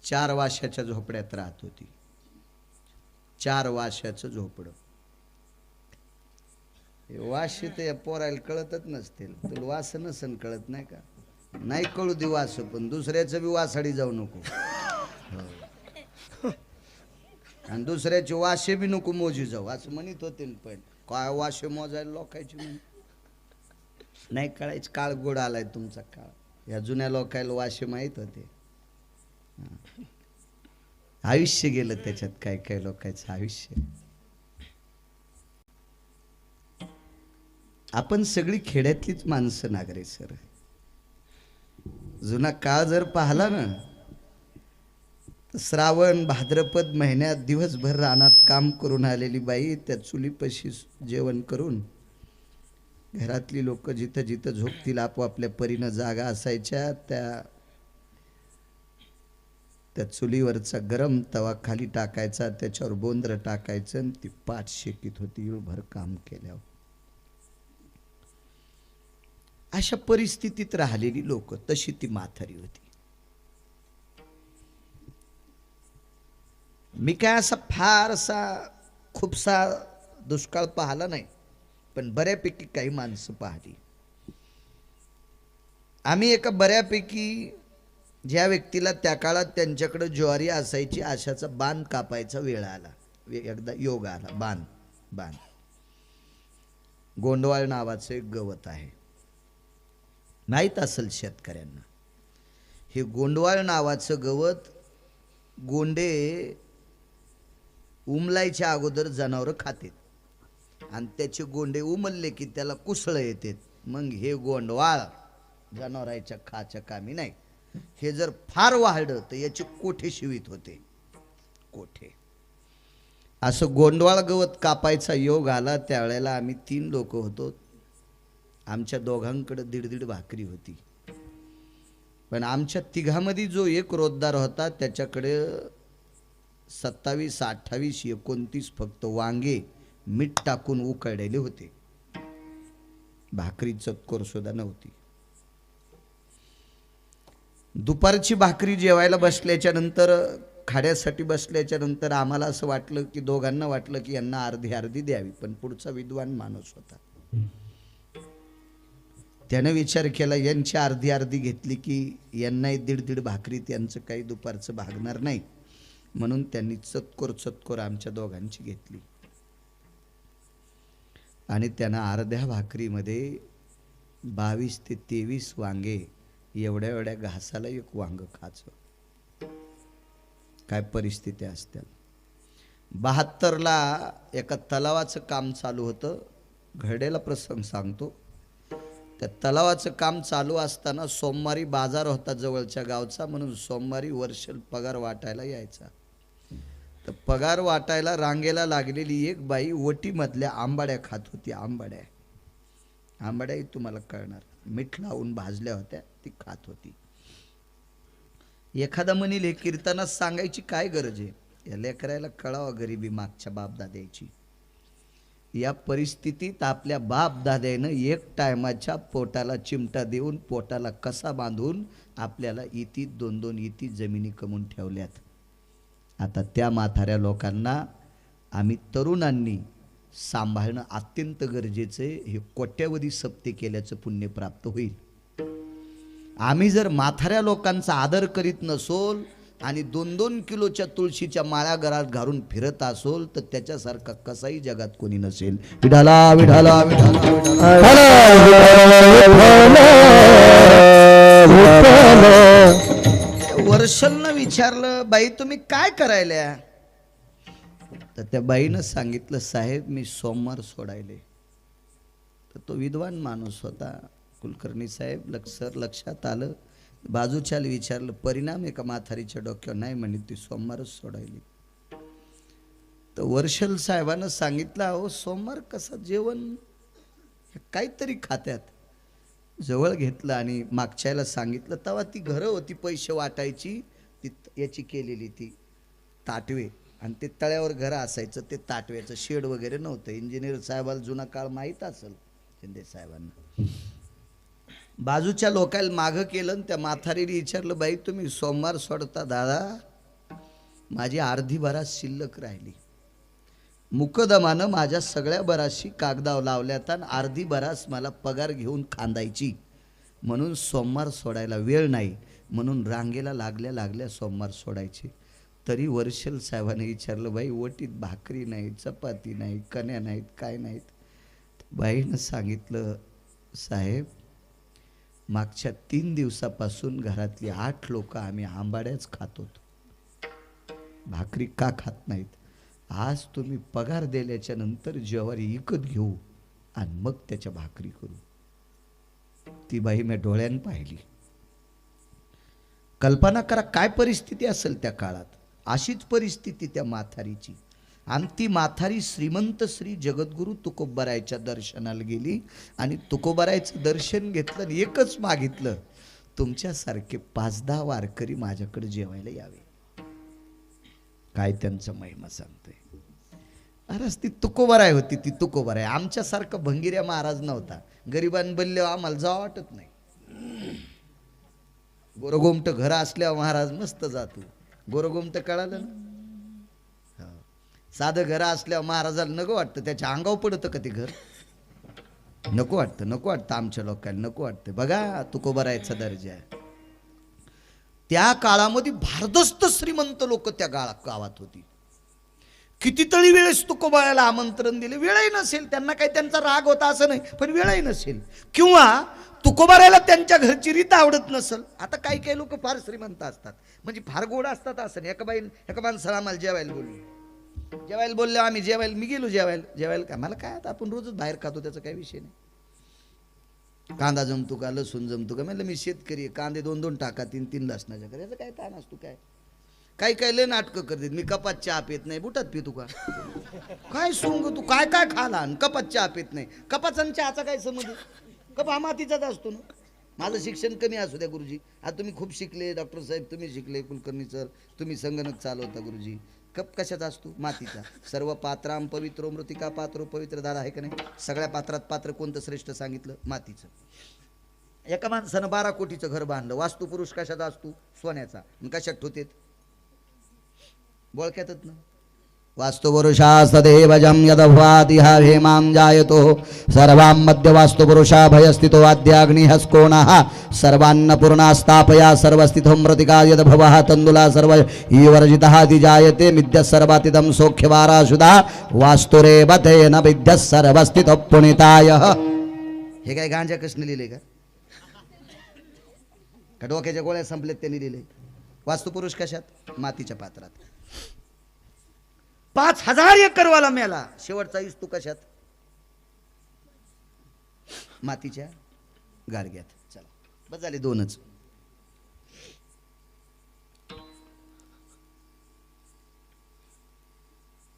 4 वाशाच्या झोपड्यात राहत होती. 4 वाशाचं झोपडं. वाशी तर या पोरायला कळतच नसतील. तुला वास नसन कळत नाही का? नाही कळू दे वास, पण दुसऱ्याचं बी वासाडी जाऊ नको. आणि दुसऱ्याचे वाशे बी नको मोजी जाऊ असं म्हणत होते. पण काय वाशे मोजायला लोकायचे म्हणे नाही कळायचं. काळ गोड आलाय तुमचा काळ. या जुन्या लोकायला वाशे माहीत होते. आयुष्य गेलं त्याच्यात. काय काय लोकांचं आयुष्य. आपण सगळी खेड्यातलीच माणसं नागरे सर. जुना काळ जर पाहिला ना, तर श्रावण भाद्रपद महिन्यात दिवसभर रानात काम करून आलेली बाई त्या चुलीपाशी जेवण करून घरातली लोक जिथं जिथं झोपतील आपोआपल्या परीनं जागा असायच्या. त्या चुलीवरचा गरम तवा खाली टाकायचा, त्याच्यावर बोंद्र टाकायचं आणि ती पाठ शेकीत होती इळभर काम केल्यावर. अशा परिस्थितीत राहिलेली लोक, तशी ती म्हातारी होती. मी काय असा फारसा खूपसा दुष्काळ पाहिला नाही, पण बऱ्यापैकी काही माणसं पाहिली. आम्ही एका बऱ्यापैकी ज्या व्यक्तीला त्या काळात त्यांच्याकडे ज्वारी असायची, अशाचा बाण कापायचा वेळ आला. एकदा योग आला. बाण गोंडवाळ नावाचं एक गवत आहे, माहीत असेल शेतकऱ्यांना. हे गोंडवाळ नावाचं गवत गोंडे उमलायच्या अगोदर जनावरं खातात आणि त्याचे गोंडे उमलले की त्याला कुसळ येते. मग हे गोंडवाळ जनावरांच्या खाच्या कामी नाही. हे जर फार वाढलं तर याचे कोठे शिवित होते. कोठे. असं गोंडवाळ गवत कापायचा योग आला. त्यावेळेला आम्ही 3 लोक होतो. आमच्या दोघांकडे 1.5 भाकरी होती. पण आमच्या तिघामध्ये जो एक रोजदार होता त्याच्याकडे 27, 28, 29 फक्त वांगे मीठ टाकून उकळलेले होते. भाकरी चतकोर सुद्धा नव्हती. दुपारची भाकरी जेवायला बसल्याच्या नंतर, खाड्यासाठी बसल्याच्या नंतर आम्हाला असं वाटलं की दोघांना वाटलं की यांना अर्धी अर्धी द्यावी. पण पुढचा विद्वान माणूस होता. त्यानं विचार केला यांची अर्धी अर्धी घेतली की यांनाही 1.5 भाकरी त्यांचं काही दुपारचं भागणार नाही. म्हणून त्यांनी चतकोर आमच्या दोघांची घेतली आणि त्यांना अर्ध्या भाकरीमध्ये 22 ते 23 वांगे एवढ्या घासाला एक वांग खायचं. काय परिस्थिती असते. 72ला एका तलावाचं काम चालू होतं. घरडेला प्रसंग सांगतो. त्या तलावाचं काम चालू असताना सोमवारी बाजार होता जवळच्या गावचा, म्हणून सोमवारी वर्षल पगार वाटायला यायचा. तर पगार वाटायला रांगेला लागलेली एक बाई वटीमधल्या आंबाड्या खात होती. आंबाड्याही तुम्हाला कळणार, मीठ लावून भाजल्या होत्या, ती खात होती. एखादा म्हणील हे कीर्तनात सांगायची काय गरज आहे, या लेकरायला कळावं गरिबी मागच्या बापदाद्याची. या परिस्थितीत आपल्या बापदाद्यानं एक टायमाच्या पोटाला चिमटा देऊन पोटाला कसा बांधून आपल्याला इती 2-2 इती जमिनी कमवून ठेवल्यात. आता त्या म्हाताऱ्या लोकांना आम्ही तरुणांनी सांभाळणं अत्यंत गरजेचं आहे. हे कोट्यावधी सप्ते केल्याचं पुण्य प्राप्त होईल. आम्ही जर म्हाताऱ्या लोकांचा आदर करीत नसोल आणि 2-2 किलोच्या तुळशीच्या माळा घरात घालून फिरत असोल तर त्याच्यासारखा कसाही जगात कोणी नसेल. विठाला विठाला वर्षलनं विचारलं, बाई तुम्ही काय करायल्या? तर त्या बाईनं सांगितलं, साहेब मी सोमवार सोडायले. तर तो विद्वान माणूस होता. कुलकर्णी साहेब लक्षात आलं. बाजूच्याला विचारलं, परिणाम आहे का म्हातारीच्या डोक्यावर? नाही म्हणे, ती सोमवारच सोडायली. तर वर्षल साहेबानं सांगितलं, अहो सोमवार कसं जेवण काहीतरी खात्यात. जवळ घेतलं आणि मागच्याला सांगितलं. तेव्हा ती घरं होती पैसे वाटायची, ती याची केलेली ती ताटवे, आणि ते तळ्यावर घरं असायचं. ते ताटव्याचं शेड वगैरे नव्हतं. इंजिनियर साहेबाला जुना काळ माहीत असेल शिंदे साहेबांना. बाजूच्या लोकांना मागं केलं आणि त्या म्हातारीने विचारलं, बाई तुम्ही सोमवार सोडता? दादा माझी अर्धी बरास शिल्लक राहिली. मुकदमानं माझ्या सगळ्या बराशी कागदाव लावल्यात आणि अर्धी बरास मला पगार घेऊन खांदायची, म्हणून सोमवार सोडायला वेळ नाही, म्हणून रांगेला लागल्या सोमवार सोडायचे. तरी वर्षल साहेबांनी विचारलं, बाई वटीत भाकरी नाही, चपाती नाही, कण्या नाहीत, काय नाहीत? बाईनं सांगितलं, साहेब मागच्या 3 दिवसापासून घरातली 8 लोक आम्ही आंबाड्याच खातो, भाकरी का खात नाहीत? आज तुम्ही पगार दिल्याच्या नंतर ज्वारी विकत घेऊ आणि मग त्याच्या भाकरी करू. ती बाई मी डोळ्यानं पाहिली. कल्पना करा काय परिस्थिती असेल त्या काळात. अशीच परिस्थिती त्या म्हातारीची. आणि ती म्हातारी श्रीमंत श्री जगद्गुरु तुकोबारायच्या दर्शनाला गेली आणि तुकोबारायचं दर्शन घेतलं आणि एकच मागितलं, तुमच्यासारखे 5-10 वारकरी माझ्याकडे जेवायला यावे. काय त्यांचं महिमा सांगतोय. अरेच ती तुकोबाराय होती, ती तुकोबाराय. आमच्यासारखा भंगिऱ्या महाराज नव्हता. गरिबां बनल्यावर आम्हाला जावं वाटत नाही. गोरगोमट घर असल्यावर महाराज मस्त जातो. गोरगोमट कळालं ना. साधं घर असल्यावर महाराजाला नको वाटतं, त्याच्या अंगावर पडतं का ते घर? नको वाटतं आमच्या लोकांना नको वाटतं. बघा तुकोबारायचा दर्जा. त्या काळामध्ये भारदस्त श्रीमंत लोक त्या गावात होती. कितीतरी वेळेस तुकोबारायला आमंत्रण दिले, वेळही नसेल त्यांना. काही त्यांचा राग होता असं नाही, पण वेळही नसेल, किंवा तुकोबारायला त्यांच्या घरची रीत आवडत नसेल. आता काही लोक फार श्रीमंत असतात, म्हणजे फार गोड असतात असं. एका माणसाला आम्हाला जेवायला बोलले आम्ही जेवायला, मी गेलो जेवायला का मला काय, आता आपण रोजच बाहेर खातो, त्याचा काही विषय नाही. कांदा जमतो का, लसूण जमतो का? म्हणलं मी शेतकरी, कांदे 2-2 टाका, 3-3 लसणाच्या कर, याचं काय ताण असतो? काही लय नाटकं करते. मी कपात चहा पित नाही, बुटात पितो का? काय सोंग तू, काय खाला आणि कपात चहा पित नाही? कपाचा चहाचा काय संबंध? कप हा मातीचाच असतो ना. माझं शिक्षण कमी असू द्या गुरुजी, आता तुम्ही खूप शिकले, डॉक्टर साहेब तुम्ही शिकले, कुलकर्णी सर तुम्ही संगणक चालवता गुरुजी. कप कशाचा असतो? मातीचा. सर्व पात्राम पवित्रो मृतिका पात्रो पवित्र. दादा आहे का नाही? सगळ्या पात्रात पात्र कोणतं श्रेष्ठ सांगितलं? मातीचं. एका माणसानं 12 कोटीचं घर बांधलं. वास्तुपुरुष कशाचा असतो? सोन्याचा. कशात ठेवतेत? बोळक्यातच ना. वास्तुपुरुषा सदेवजं यदभ्वादिहा हेमां जायतो सर्वां मध्य वास्तुपुरुषा भयस्थितो वाद्याग्निहस्कोणः सर्वान्नपूर्णा स्थापया सर्वस्थितो मृतिका यदभवः तण्डुला सर्व ईवर्जितः जायते मिद्यः सर्वातिदं सौख्यवाराशुदा वास्तुरेव तेन विद्यः सर्वस्थितो पुनितायः. हे काय गांजा कृष्ण लिहिले का? डोक्याच्या गोळ्या संपलेत त्यांनी लिहिले. वास्तुपुरुष कशात? मातीच्या पात्रात. 5000 एकरवाला मेला, शेवटचा तू कशात? मातीच्या गाडग्यात. चला बस झाले 2च.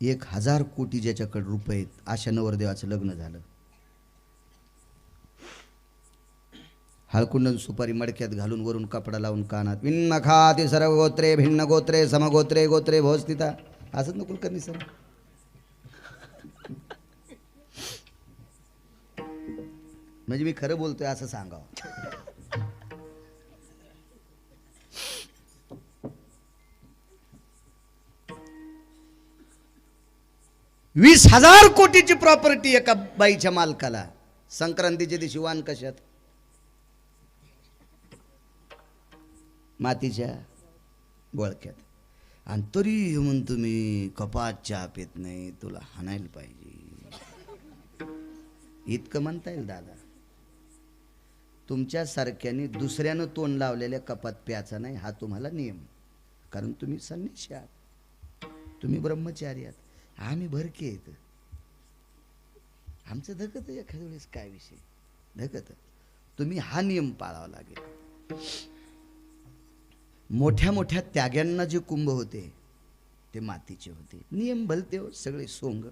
1000 कोटी ज्याच्याकडे रुपये आहेत अशा नवरदेवाचं लग्न झालं. हळकुंडन सुपारी मडक्यात घालून वरून कपडा लावून कानात भिन्न खाते सर्व गोत्रे भिन्न गोत्रे समगोत्रे गोत्रे भोस्तिता असंच नको करणी सर. म्हणजे मी खरं बोलतोय असं सांगावं. 20,000 कोटीची प्रॉपर्टी एका बाईच्या मालकाला. संक्रांतीच्या दिवशी वाण कशात? मातीच्या गोळक्यात. आणि तरी म्हणतो मी कपात चहा पेत नाही, तुला हाणायला पाहिजे. इतकं म्हणता येईल दादा. तुमच्यासारख्याने दुसऱ्यानं तोंड लावलेल्या कपात प्याचा नाही हा तुम्हाला नियम. कारण तुम्ही संन्यासी आहात, तुम्ही ब्रह्मचारी आहात, आम्ही भरके आहेत. आमचं धकत एखाद्या वेळेस काय विषय धकत. तुम्ही हा नियम पाळावा लागेल. मोठ्या मोठ्या त्याग्यांना जे कुंभ होते ते मातीचे होते. नियम भलते हो सगळे सोंग.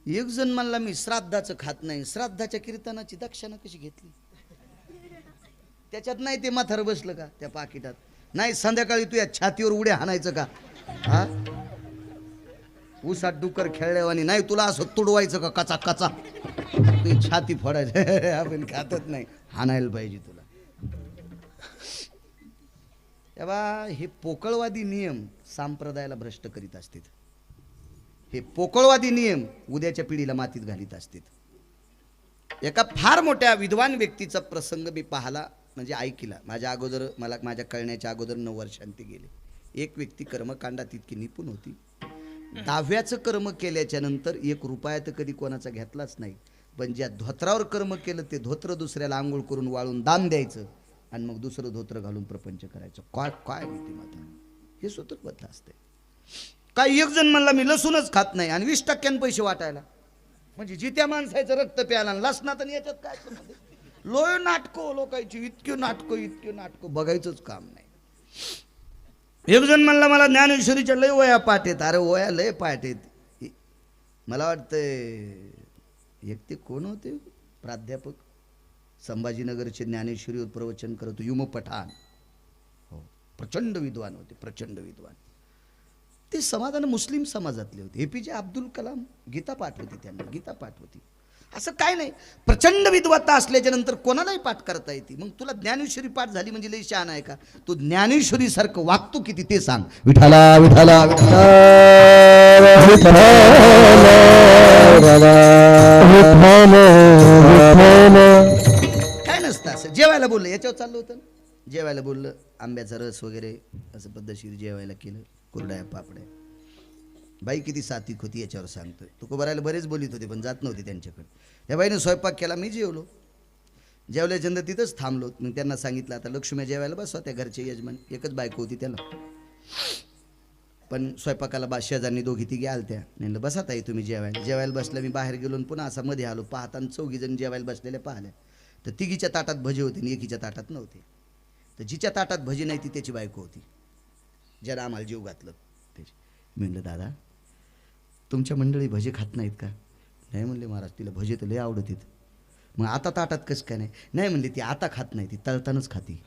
एक जण म्हणला मी श्राद्धाचं खात नाही. श्राद्धाच्या कीर्तनाची दक्षिणा कशी घेतली? त्याच्यात नाही ते म्हातार बसलं का त्या पाकिटात? नाही संध्याकाळी तू या छातीवर उड्या हाणायचं का? हा उसात डुकर खेळल्यावानी नाही तुला असं तुडवायचं का कचा कचा तुझी छाती फोडायचं? आपण खातच नाही, हाणायला पाहिजे तुला. तेव्हा हे पोकळवादी नियम संप्रदायाला भ्रष्ट करीत असतात. हे पोकळवादी नियम उद्याच्या पिढीला मातीत घालीत असतात. एका फार मोठ्या विद्वान व्यक्तीचा प्रसंग मी पाहला, म्हणजे ऐकला. माझ्या अगोदर मला माझ्या कळण्याच्या अगोदर 9 वर्षांती गेले. एक व्यक्ती कर्मकांडात इतकी निपुण होती. 10व्याचं कर्म केल्याच्या नंतर 1 रुपया तर कधी कोणाचा घेतलाच नाही. पण ज्या धोत्रावर कर्म केलं ते धोत्र दुसऱ्याला आंघोळ करून वाळून दान द्यायचं आणि मग दुसरं धोत्र घालून प्रपंच करायचं. काय काय नीतिमत्ता हे स्वतंत्रबद्ध असते. काय एक जण म्हणला मी लसूणच खात नाही आणि 20% पैसे वाटायला. म्हणजे जित्या माणसाचं रक्त प्यायला लसणात आणि याच्यात काय लोय नाटकं लोकांची. इतकी नाटकं बघायचंच काम नाही. एक जण म्हणला मला ज्ञानेश्वरीच्या लय वया पाठ आहेत. अरे वया लय पाठ आहेत. मला वाटतं एक ते कोण होते प्राध्यापक संभाजीनगरचे ज्ञानेश्वरीवर प्रवचन करत युम पठाण. हो प्रचंड विद्वान होते, प्रचंड विद्वान. ते समाधान मुस्लिम समाजातले होते. APJ अब्दुल कलाम गीता पाठ होती, त्यांना गीता पाठ होती. असं काय नाही, प्रचंड विद्वत्ता असल्याच्या नंतर कोणालाही पाठ करता येते. मग तुला ज्ञानेश्वरी पाठ झाली म्हणजे लई शहाणा आहे का? तू ज्ञानेश्वरी सारखं वागतो किती ते सांग. विठाला विठाला काय नसतं असं. जेवायला बोललं याच्यावर चाललं होतं ना. जेवायला बोललं, आंब्याचा रस वगैरे असं पद्धतशीर जेवायला केलं, कुरड्या पापड्या. बाई किती सात्विक होती याच्यावर सांगतोय. तुकोबारायला बरेच बोलीत होते पण जात नव्हते त्यांच्याकडे. त्या बाईनं स्वयंपाक केला, मी जेवलो. जेवल्याच्या तिथंच थांबलो. मग त्यांना सांगितलं आता लक्ष्मी जेवायला बसवा. त्या घरचे यजमान एकच बायको होती त्याला. पण स्वयंपाकाला शेजारनी दोघी तिघी आलत्या. म्हणलं बसा ताई तुम्ही जेवायला. जेवायला बसलं. मी बाहेर गेलो पुन्हा असा मध्ये आलो. पाहताना 4घी जण जेवायला बसलेल्या पाहिल्या. तर तिघीच्या ताटात भजी होते आणि एकीच्या ताटात नव्हते. तर जिच्या ताटात भजी नाही ती त्याची बायको होती, ज्याला आम्हाला जीव घातलं त्याची. मी म्हणलं दादा तुमच्या मंडळी भजे खात नाहीत का? नाही म्हणले महाराज तिला भजे तर लय आवडत आहेत. मग आता ताटात कसं काय नाही? नाही म्हणले ती आता खात नाही, ती तळतानाच खाती.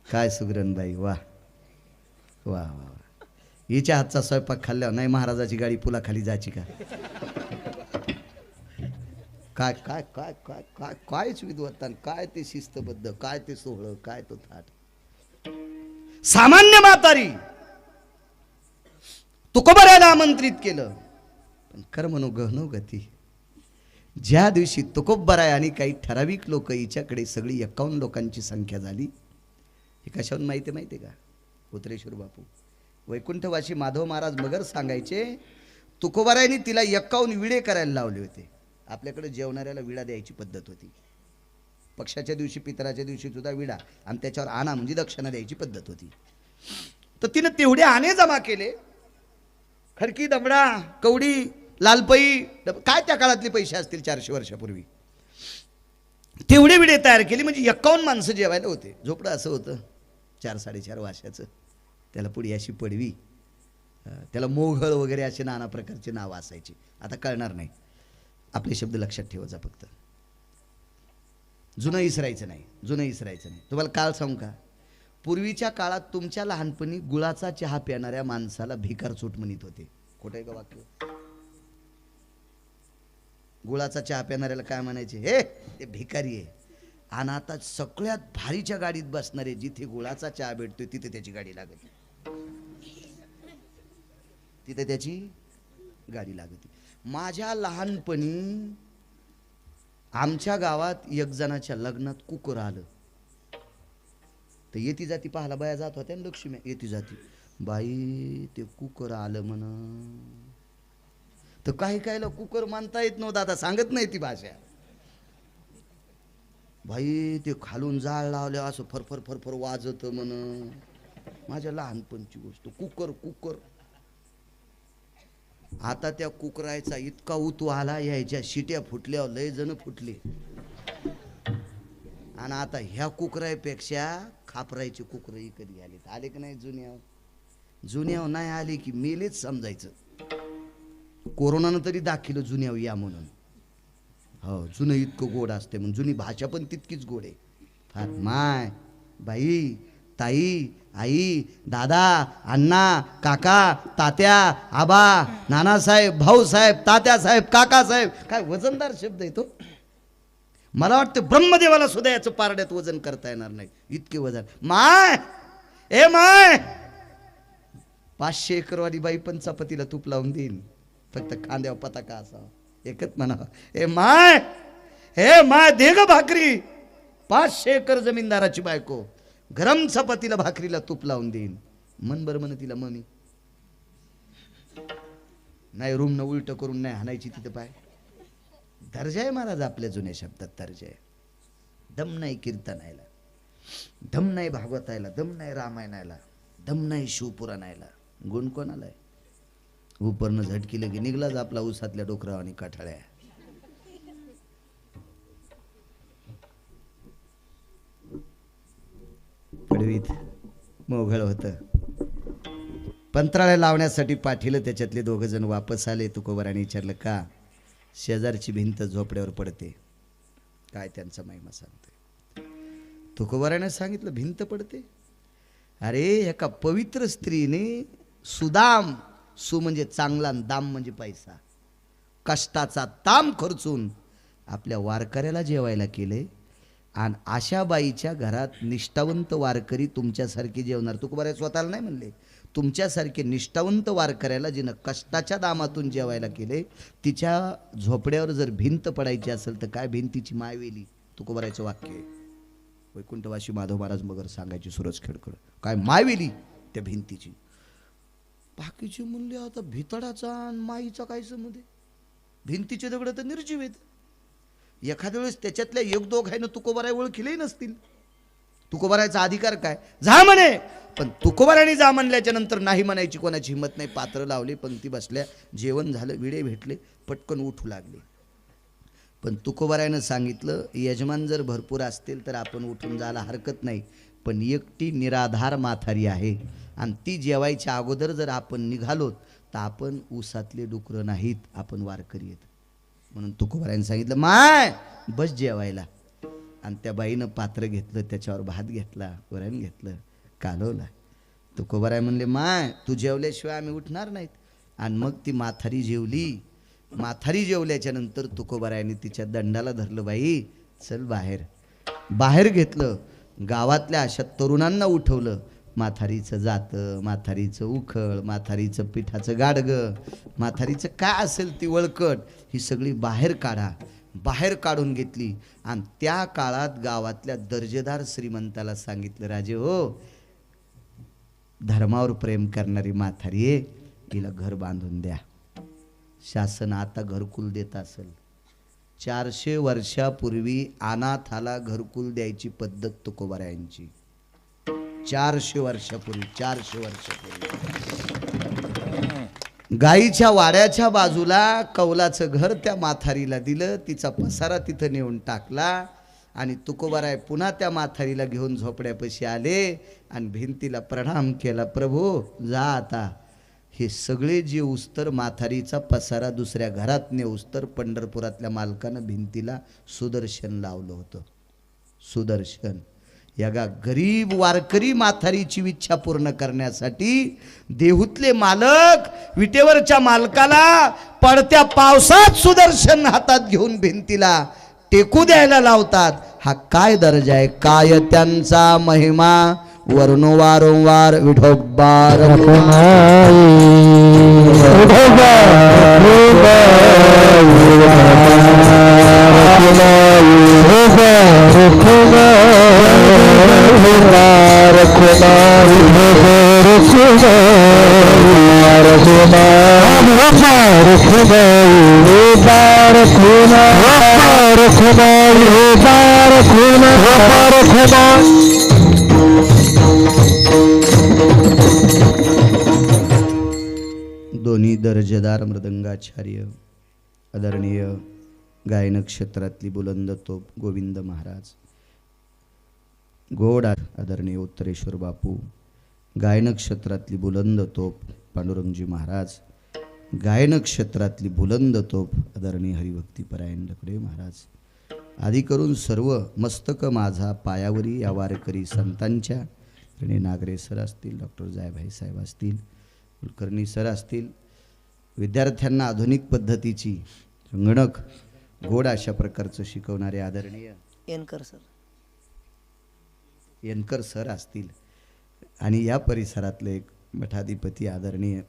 काय सुगरणबाई, वा वा वा. हिच्या हातचा स्वयंपाक खाल्ल्यावर नाही महाराजाची गाडी पुलाखाली जायची का? काय काय काय काय काय कायच विद्वत्ता, काय ते शिस्तबद्ध, काय ते सोहळं, काय तो थाट. सामान्य म्हातारी तुकोबारायला आमंत्रित केलं, पण कर्मनो गहनो गती. ज्या दिवशी तुकोबाराय आणि काही ठराविक लोक हिच्याकडे सगळी 51 लोकांची संख्या झाली. हे कशावरून माहिती का? उतरेश्वर बापू वैकुंठवासी माधव महाराज मगर सांगायचे, तुकोबारायने तिला 51 विडे करायला लावले होते. आपल्याकडे जेवणाऱ्याला विडा द्यायची पद्धत होती. पक्षाच्या दिवशी पितराच्या दिवशी सुद्धा विडा आणि त्याच्यावर आणा म्हणजे दक्षिणा द्यायची पद्धत होती. तर तिनं तेवढे आणे जमा केले. खडकी, दमडा, कवडी, लालपई, काय त्या काळातले पैसे असतील 400 वर्षापूर्वी. तेवढे विडे तयार केले, म्हणजे 51 माणसं जेवायला होते. झोपडं असं होतं 4-4.5 वाशाचं, त्याला पुढे अशी पडवी, त्याला मोघळ वगैरे असे नाना प्रकारचे नावं असायची. आता कळणार नाही, आपले शब्द लक्षात ठेवायचा फक्त. जुनं इसरायचं नाही, जुनं इसरायचं नाही. तुम्हाला काळ सांगू का, पूर्वीच्या काळात तुमच्या लहानपणी गुळाचा चहा प्यानाऱ्या माणसाला भिकार चोट म्हणत होते. खोटं आहे का वाक्य? गुळाचा चहा प्यानाऱ्याला काय म्हणायचे? हे ते भिकारी आहे. आणि आता सगळ्यात भारीच्या गाडीत बसणारे, जिथे गुळाचा चहा भेटतोय तिथे त्याची गाडी लागते, तिथे त्याची गाडी लागते. माझ्या लहानपणी आमच्या गावात एक जणाच्या लग्नात कुकर आलं, तर येती जाती पाहायला बाया जात होत्या ना, लक्ष्मी येती जाती. बाई ते कुकर आलं म्हण, तर काही काहीला कुकर मानता येत नव्हतं, आता सांगत नाही ती भाषा. भाई ते खालून जाळ लावले असं फरफर फरफर वाजत म्हण. माझ्या लहानपणची गोष्ट, कुकर कुकर. आता त्या कुकरायचा इतका उतू आला, यायच्या शिट्या फुटल्यावर लय जण फुटले. आणि आता ह्या कुकरायपेक्षा खापरायचे कुकर कधी आले की नाही? जुन्यावर नाही आले की मेलेच समजायचं. कोरोनानं तरी दाखिलं जुन्यावर या म्हणून. हो, जुनं इतकं गोड असते म्हणून, जुनी भाषा पण तितकीच गोड आहे. फार माय, बाई, ताई, आई, दादा, अण्णा, काका, तात्या, आबा, नानासाहेब, भाऊसाहेब, तात्यासाहेब, काकासाहेब, काय वजनदार शब्द आहे तो. मला वाटतं ब्रह्मदेवाला सुद्धा याचं पारड्यात वजन करता येणार नाही, इतके वजन. माय, ए माय, 500 एकरवाली बाई पण चपातीला तूप लावून देईन, फक्त खांद्यावर पताका असावा, एकच म्हणावा, ए माय, हे माय दे ग भाकरी. 500 एकर जमीनदाराची बायको गरम चपातीला भाकरीला तूप लावून देईन. मन बरं म्हण तिला मम्मी. नाही रूम न उलट करून नाही हाणायची तिथं पाय. दर्जा आहे महाराज आपल्या जुन्या शब्दात, दर्जा आहे. दम नाही कीर्तनायला, दम नाही भागवतायला, दम नाही रामायणायला, दम नाही शिवपुराणायला. गुण कोणाला आहे? उपरनं झटकिलं की निघलाच आपला उसातल्या डोकराव आणि काठाळ्या. पडवीत मोघळ होतं. पंत्राळ्या लावण्यासाठी पाठीलं, त्याच्यातले 2 जण वापस आले. तुकोबाराने विचारलं का? शेजारची भिंत झोपड्यावर पडते. काय त्यांचा महिमा सांगतोय? तुकोबाराने सांगितलं भिंत पडते. अरे एका पवित्र स्त्रीने सुदाम, सु म्हणजे चांगला, दाम म्हणजे पैसा, कष्टाचा ताम खर्चून आपल्या वारकऱ्याला जेवायला केले. आणि अशा बाईच्या घरात निष्ठावंत वारकरी तुमच्यासारखे जेवणार. तुकोबाराय स्वतःला नाही म्हणले, तुमच्यासारखे निष्ठावंत वारकऱ्याला जिनं कष्टाच्या दामातून जेवायला केले, तिच्या झोपड्यावर जर भिंत पडायची असेल तर काय भिंतीची मायवेली. तुकोबारायचं वाक्य आहे. वैकुंठवासी माधव महाराज मगर सांगायची सूरज खेडकर, काय मायवेली त्या भिंतीची. बाकीचे म्हणले आता भितडाचा आणि माईचा काय संबंध आहे? भिंतीचे दगड तर निर्जीव आहेत. एखाद्या वेळेस त्याच्यातल्या 1-2 आहे ना तुकोबाराय ओळखीलही नसतील. तुकोबारायचा अधिकार काय? जा म्हणे. पण तुकोबारायने जा म्हणल्याच्या नंतर नाही म्हणायची कोणाची हिंमत नाही. पात्र लावले, पंक्ती बसल्या, जेवण झालं, विडे भेटले, पटकन उठू लागले. पण तुकोबारायनं सांगितलं यजमान जर भरपूर असतील तर आपण उठून जायला हरकत नाही, पण एकटी निराधार म्हातारी आहे आणि ती जेवायच्या अगोदर जर आपण निघालोत तर आपण ऊसातले डुकरं नाहीत, आपण वारकरी आहेत. म्हणून तुकोबारायनं सांगितलं माय बस जेवायला. आणि त्या बाईनं पात्र घेतलं, त्याच्यावर भात घेतला, वरण घेतलं, कालवला. तुकोबाराय म्हणले माय तू जेवल्याशिवाय आम्ही उठणार नाहीत. आणि मग ती म्हातारी जेवली. म्हातारी जेवल्याच्या नंतर तुकोबारायने तिच्या दंडाला धरलं, बाई चल बाहेर. बाहेर घेतलं, गावातल्या अशा तरुणांना उठवलं. म्हातारीचं जातं, म्हातारीचं उखळ, म्हातारीचं पिठाचं गाडगं, म्हातारीचं काय असेल ती वळकट, ही सगळी बाहेर काढा. बाहेर काढून घेतली. आणि त्या काळात गावातल्या दर्जेदार श्रीमंताला सांगितलं, राजे हो, धर्मावर प्रेम करणारी म्हातारी आहे, तिला घर बांधून द्या. शासन आता घरकुल देत असेल. 400 वर्षापूर्वी अनाथाला घरकुल द्यायची पद्धत तुकोबारायांची. 400 वर्षापूर्वी, 400 वर्षापूर्वी गाईच्या वाड्याच्या बाजूला कौलाचं घर त्या म्हातारीला दिलं. तिचा पसारा तिथं नेऊन टाकला. आणि तुकोबाराय पुन्हा त्या म्हातारीला घेऊन झोपड्यापाशी आले आणि भिंतीला प्रणाम केला. प्रभू जा आता. हे सगळे जे उस्तर म्हातारीचा पसारा दुसऱ्या घरात नेऊस्तर पंढरपुरातल्या मालकानं भिंतीला सुदर्शन लावलं होतं. सुदर्शन या गरीब वारकरी म्हातारीची इच्छा पूर्ण करण्यासाठी देहूतले मालक विटेवरच्या मालकाला पडत्या पावसात सुदर्शन हातात घेऊन भिंतीला टेकू द्यायला लावतात. हा काय दर्जा आहे, काय त्यांचा महिमा वर्णो वारंवार विठोबा दोन्ही दर्जेदार मृदंगाचार्य आदरणीय गायन क्षेत्रातली बुलंद तोप गोविंद महाराज, गोड आदरणीय उत्तरेश्वर बापू, गायन क्षेत्रातली बुलंद तोप पांडुरंगजी महाराज, गायन क्षेत्रातली बुलंद तोप आदरणीय हरिभक्तीपरायण लकडे महाराज, आदी करून सर्व मस्तक माझा पायावरी या वारकरी संतांच्या आणि नागरे सर असतील, डॉक्टर जायभाई साहेब असतील, कुलकर्णी सर असतील, विद्यार्थ्यांना आधुनिक पद्धतीची संगणक गोड अशा प्रकारचं शिकवणारे आदरणीय येनकर सर असतील आणि या परिसरातले एक मठाधिपती आदरणीय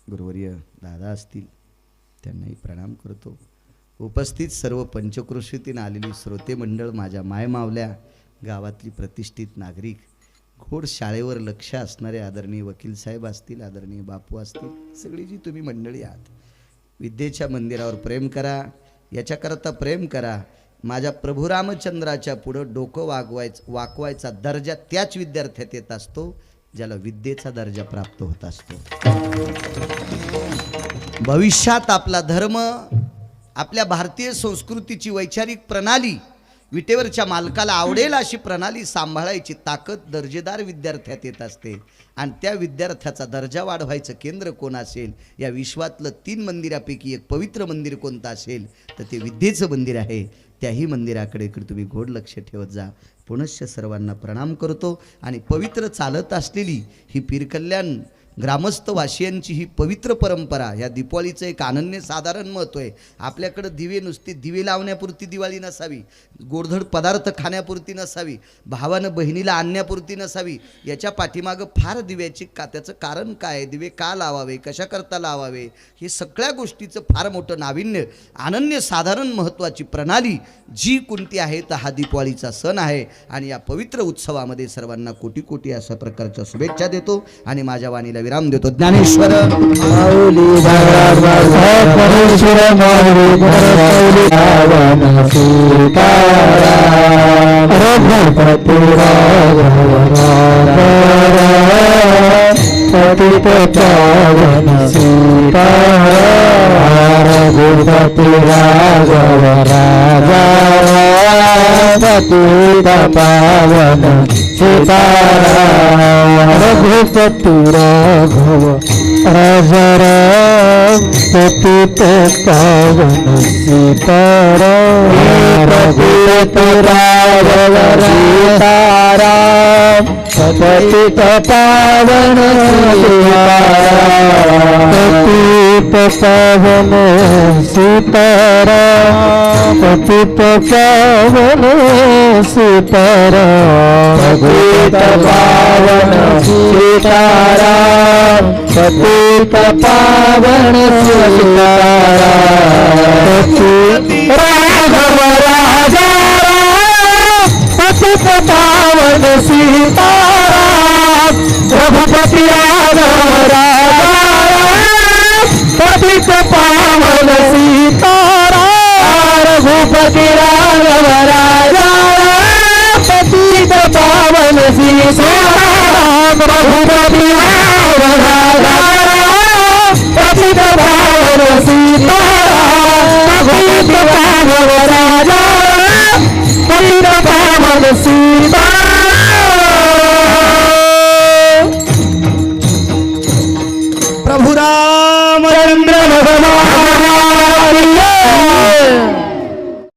गुरुवर्य दादा असतील, त्यांनाही प्रणाम करतो. उपस्थित सर्व पंचक्रोशीतून आलेली श्रोते मंडळ, माझ्या मायमावल्या गावातली प्रतिष्ठित नागरिक, गोड शाळेवर लक्ष असणारे आदरणीय वकील साहेब असतील, आदरणीय बापू असतील, सगळी जी तुम्ही मंडळी आहात, विद्येच्या मंदिरावर प्रेम करा. याच्याकरता प्रेम करा. माझ्या प्रभू रामचंद्राच्या पुढं डोकं वाकवायचा दर्जा त्याच विद्यार्थ्यात येत असतो ज्याला विद्येचा दर्जा प्राप्त होत असतो. भविष्यात आपला धर्म, आपल्या भारतीय संस्कृतीची वैचारिक प्रणाली विटेवरच्या मालकाला आवडेल अशी प्रणाली सांभाळायची ताकद दर्जेदार विद्यार्थ्यात येत असते. आणि त्या विद्यार्थ्याचा दर्जा वाढवायचं केंद्र कोण असेल, या विश्वातलं 3 मंदिरापैकी एक पवित्र मंदिर कोणतं असेल तर ते विद्येचं मंदिर आहे. त्याही मंदिराकडे तुम्ही गोड लक्ष ठेवत जा. पुनश्च सर्वांना प्रणाम करतो. आणि पवित्र चालत असलेली ही पीरकल्याण ग्रामस्थ वासियांची ही पवित्र परंपरा, या दिवाळीचं एक अनन्यसाधारण महत्त्व आहे. आपल्याकडं दिवे नुसते दिवे लावण्यापुरती दिवाळी नसावी, गोडधड पदार्थ खाण्यापुरती नसावी, भावानं बहिणीला आणण्यापुरती नसावी. याच्या पाठीमागं फार दिव्याची त्याचं कारण काय, दिवे का लावावे, कशाकरता लावावे, हे सगळ्या गोष्टीचं फार मोठं नाविन्य, अनन्यसाधारण महत्त्वाची प्रणाली जी कोणती आहे तर हा दिवाळीचा सण आहे. आणि या पवित्र उत्सवामध्ये सर्वांना कोटी कोटी अशा प्रकारच्या शुभेच्छा देतो आणि माझ्या वाणीला विराम देतो. ज्ञानेश्वर रघुपति राघव राजा राम पतित पावन सीताराम, रघुपति राघव सीताराम पतित पावन सीताराम, पतित पावन सीताराम, पतित पावन सीताराम, पतित पावन सीताराम, पतित पावन सीताराम, राघव राजा पतित पावन सीताराम, रघुपति राघव राजा पतित पावन सीताराम, रघुपति राघव राजा पतित पावन सीताराम, रघुपति राघव राजा पतित पावन सीताराम, रघुपति राघव राजा पतित प्रभु रामचंद्र चंद्र भगवान